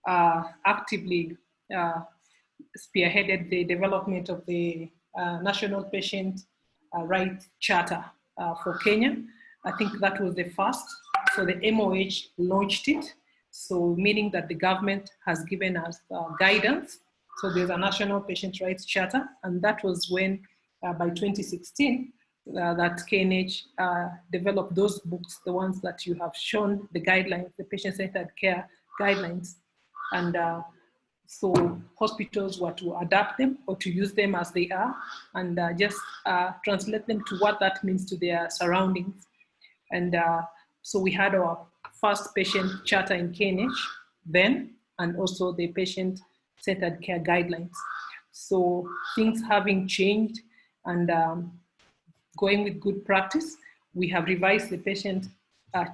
actively spearheaded the development of the National Patient Rights Charter for Kenya. I think that was the first. So the MOH launched it. So meaning that the government has given us guidance. So there's a National Patient Rights Charter, and that was when by 2016, that KNH developed those books, the ones that you have shown, the guidelines, the patient-centered care guidelines. And so hospitals were to adapt them or to use them as they are, and just translate them to what that means to their surroundings. And so we had our first patient charter in KNH then, and also the patient-centered care guidelines. So things having changed and going with good practice, we have revised the patient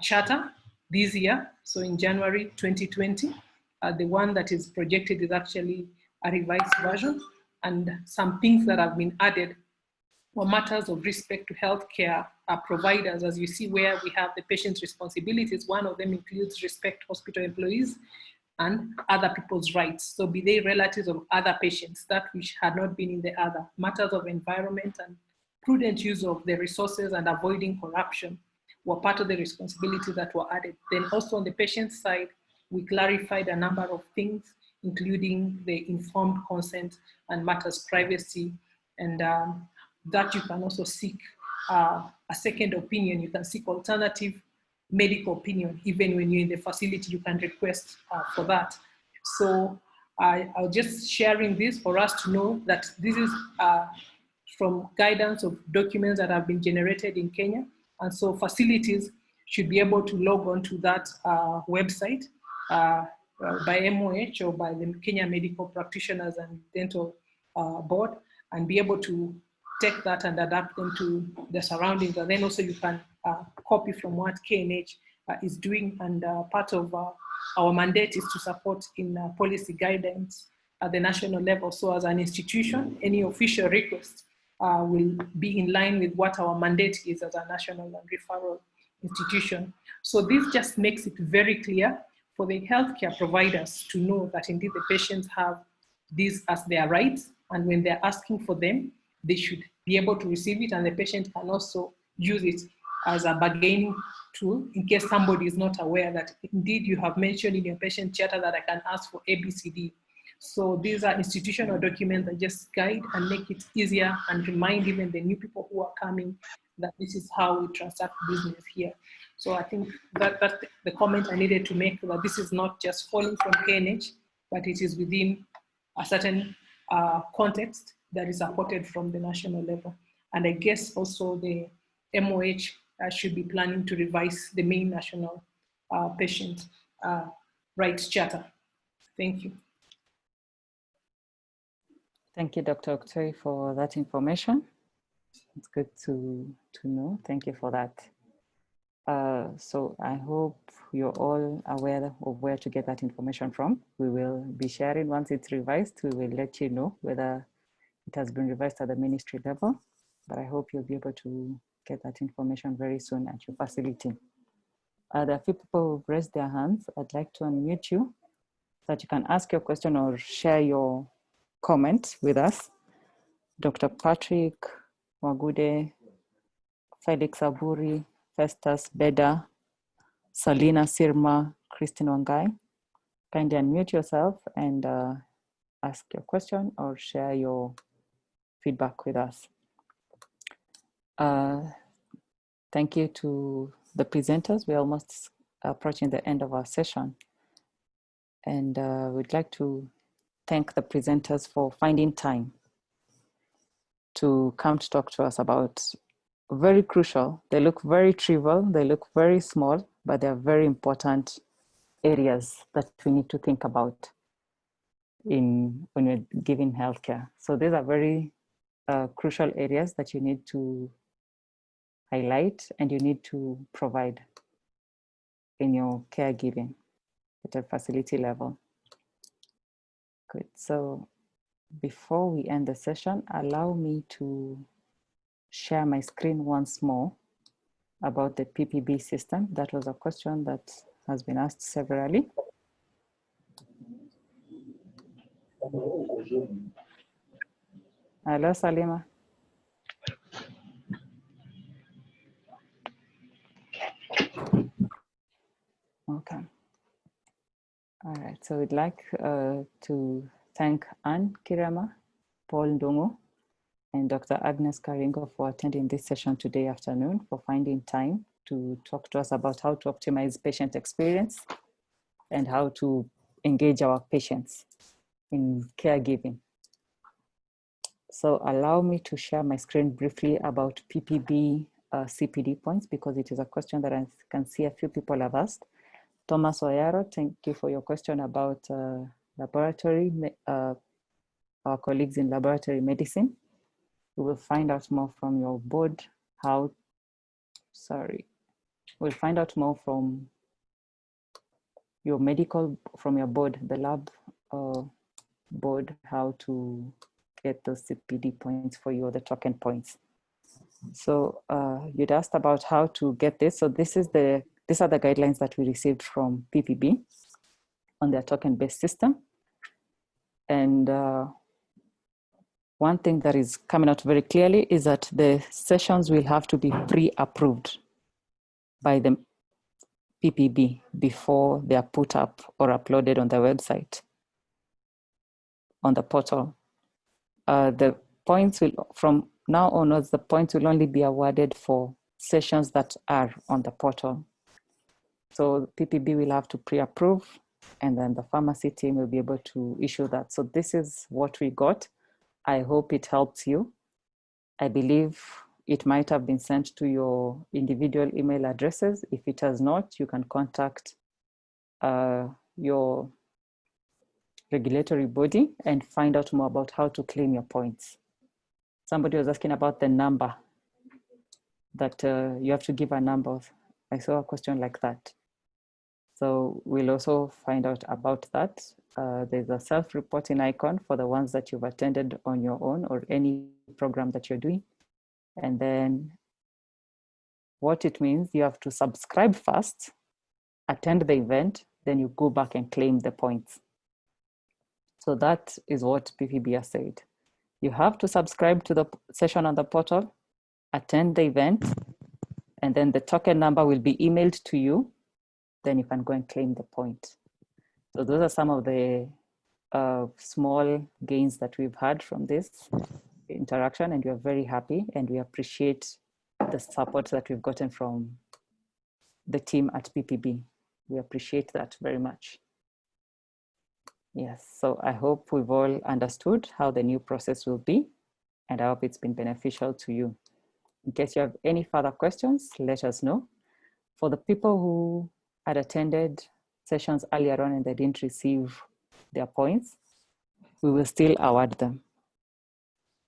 charter this year. So in January 2020, the one that is projected is actually a revised version, and some things that have been added were matters of respect to healthcare providers. As you see where we have the patient's responsibilities, one of them includes respect hospital employees and other people's rights. So be they relatives of other patients, that which had not been in the other. Matters of environment and prudent use of the resources and avoiding corruption were part of the responsibilities that were added. Then also on the patient side, we clarified a number of things, including the informed consent and matters privacy, and that you can also seek a second opinion. You can seek alternative medical opinion. Even when you're in the facility, you can request for that. So I'll just sharing this for us to know that this is from guidance of documents that have been generated in Kenya. And so facilities should be able to log on to that website by MOH or by the Kenya Medical Practitioners and Dental Board, and be able to take that and adapt them to the surroundings. And then also you can copy from what KNH is doing. And part of our mandate is to support in policy guidance at the national level. So as an institution, any official request will be in line with what our mandate is as a national and referral institution. So this just makes it very clear for the healthcare providers to know that indeed the patients have these as their rights, and when they're asking for them, they should be able to receive it, and the patient can also use it as a bargaining tool in case somebody is not aware that indeed you have mentioned in your patient charter that I can ask for ABCD. So these are institutional documents that just guide and make it easier and remind even the new people who are coming that this is how we transact business here. So I think that's the comment I needed to make, that this is not just falling from KNH, but it is within a certain context that is supported from the national level. And I guess also the MOH should be planning to revise the main national patient rights charter. Thank you. Thank you, Dr. Octay, for that information. It's good to know. Thank you for that. So I hope you're all aware of where to get that information from. We will be sharing once it's revised. We will let you know whether it has been revised at the ministry level, but I hope you'll be able to get that information very soon at your facility. There are a few people who've raised their hands. I'd like to unmute you so that you can ask your question or share your comment with us. Dr. Patrick Wagude, Felix Aburi, Festus Beda, Salina Sirma, Christine Wangai. Kindly unmute yourself and ask your question or share your feedback with us. Thank you to the presenters. We're almost approaching the end of our session. And we'd like to thank the presenters for finding time to come to talk to us about very crucial. They look very trivial, they look very small, but they're very important areas that we need to think about when we're giving healthcare. So these are very crucial areas that you need to highlight and you need to provide in your caregiving at a facility level. Good. So before we end the session, allow me to share my screen once more about the PPB system. That was a question that has been asked severally. Hello, Salima. Okay. All right, so we'd like to thank Anne Kirama, Paul Ndungu, and Dr. Agnes Karingo for attending this session today afternoon, for finding time to talk to us about how to optimize patient experience and how to engage our patients in caregiving. So allow me to share my screen briefly about PPB CPD points, because it is a question that I can see a few people have asked. Thomas Oyaro, thank you for your question about laboratory, our colleagues in laboratory medicine. We will find out more from your board we'll find out more from your board, the lab board, how to get those CPD points for you, or the token points. So you'd asked about how to get this. So these are the guidelines that we received from PPB on their token-based system. And one thing that is coming out very clearly is that the sessions will have to be pre-approved by the PPB before they are put up or uploaded on the website, on the portal. The points will, from now onwards, the points will only be awarded for sessions that are on the portal. So PPB will have to pre-approve, and then the pharmacy team will be able to issue that. So this is what we got. I hope it helps you. I believe it might have been sent to your individual email addresses. If it has not, you can contact your regulatory body and find out more about how to claim your points. Somebody was asking about the number, that you have to give a number. I saw a question like that. So we'll also find out about that. There's a self-reporting icon for the ones that you've attended on your own or any program that you're doing. And then what it means, you have to subscribe first, attend the event, then you go back and claim the points. So that is what PPB has said. You have to subscribe to the session on the portal, attend the event, and then the token number will be emailed to you. Then you can go and claim the point. So those are some of the small gains that we've had from this interaction, and we are very happy, and we appreciate the support that we've gotten from the team at PPB. We appreciate that very much. Yes, so I hope we've all understood how the new process will be, and I hope it's been beneficial to you. In case you have any further questions, let us know. For the people who had attended sessions earlier on and they didn't receive their points, we will still award them.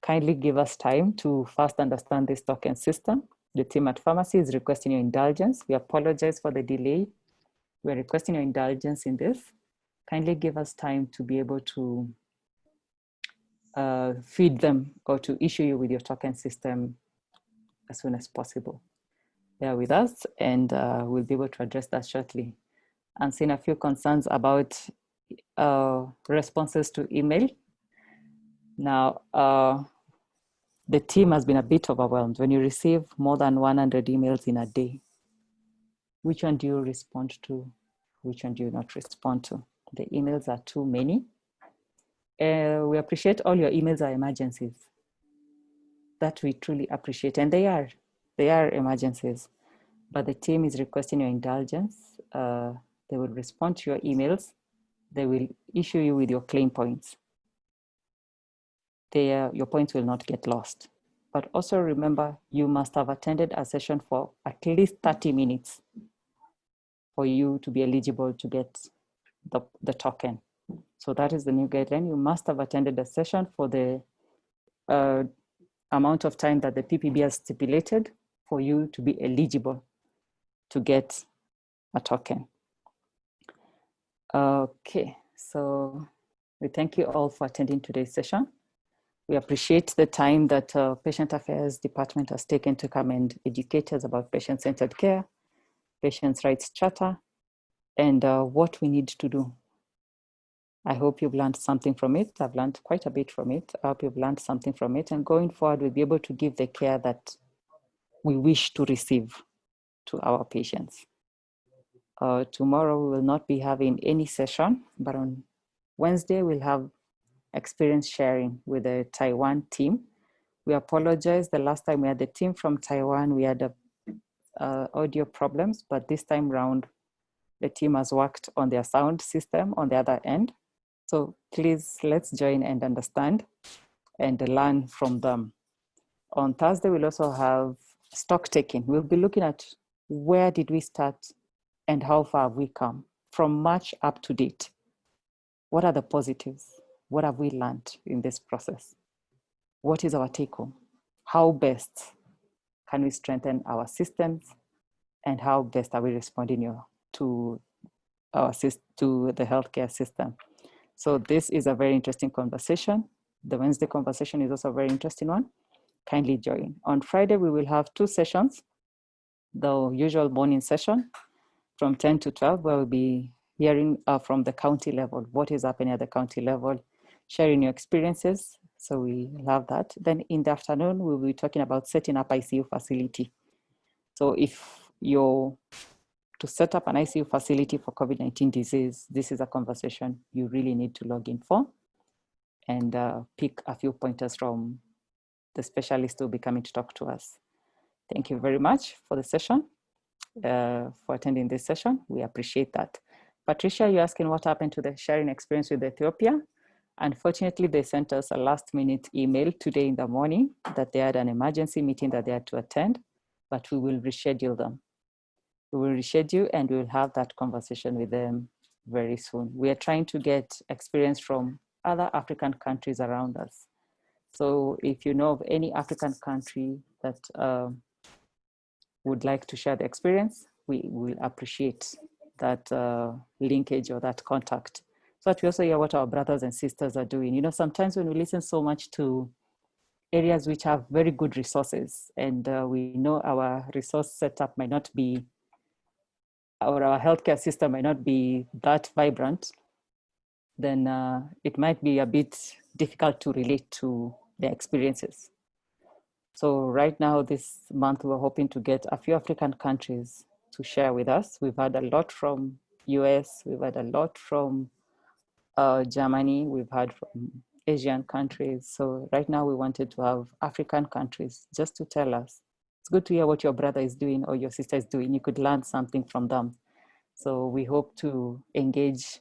Kindly give us time to first understand this token system The team at pharmacy is requesting your indulgence. We apologize for the delay. We're requesting your indulgence in this. Kindly give us time to be able to feed them or to issue you with your token system as soon as possible. Bear with us, and we'll be able to address that shortly. I'm seeing a few concerns about responses to email. Now, the team has been a bit overwhelmed. When you receive more than 100 emails in a day, which one do you respond to? Which one do you not respond to? The emails are too many. We appreciate all your emails are emergencies. That we truly appreciate, and they are emergencies. But the team is requesting your indulgence. They will respond to your emails. They will issue you with your claim points. Your points will not get lost. But also remember, you must have attended a session for at least 30 minutes for you to be eligible to get the token. So that is the new guideline. You must have attended a session for the amount of time that the PPB has stipulated for you to be eligible to get a token. Okay, so we thank you all for attending today's session. We appreciate the time that Patient Affairs Department has taken to come and educate us about patient-centered care, Patients' Rights Charter, and what we need to do. I hope you've learned something from it. I've learned quite a bit from it. I hope you've learned something from it. And going forward, we'll be able to give the care that we wish to receive to our patients. Tomorrow, we will not be having any session, but on Wednesday, we'll have experience sharing with the Taiwan team. We apologize. The last time we had the team from Taiwan, we had audio problems, but this time round, the team has worked on their sound system on the other end. So please, let's join and understand and learn from them. On Thursday, we'll also have stock taking. We'll be looking at where did we start and how far have we come from March up to date. What are the positives? What have we learned in this process? What is our take home? How best can we strengthen our systems? And how best are we responding to the healthcare system? So this is a very interesting conversation. The Wednesday conversation is also a very interesting one. Kindly join. On Friday, we will have 2 sessions. The usual morning session from 10 to 12, where we'll be hearing from the county level, what is happening at the county level, sharing your experiences. So we have that. Then in the afternoon, we'll be talking about setting up ICU facility. So if you're to set up an ICU facility for COVID-19 disease, this is a conversation you really need to log in for and pick a few pointers from the specialist who will be coming to talk to us. Thank you very much for the session, for attending this session. We appreciate that. Patricia, you're asking what happened to the sharing experience with Ethiopia. Unfortunately, they sent us a last-minute email today in the morning that they had an emergency meeting that they had to attend, but we will reschedule them. We will reschedule and we will have that conversation with them very soon. We are trying to get experience from other African countries around us. So if you know of any African country that would like to share the experience, we will appreciate that linkage or that contact. So that we also hear what our brothers and sisters are doing. You know, sometimes when we listen so much to areas which have very good resources and we know our resource setup might not be, or our healthcare system might not be that vibrant, then it might be a bit difficult to relate to their experiences. So right now, this month, we're hoping to get a few African countries to share with us. We've had a lot from US, we've had a lot from Germany, we've had from Asian countries. So right now we wanted to have African countries just to tell us, it's good to hear what your brother is doing or your sister is doing. You could learn something from them. So we hope to engage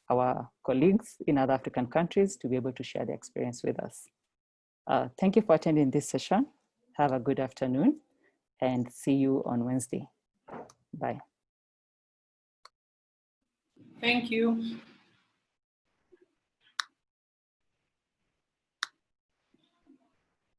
our colleagues in other African countries to be able to share their experience with us. Thank you for attending this session. Have a good afternoon and see you on Wednesday. Bye. Thank you.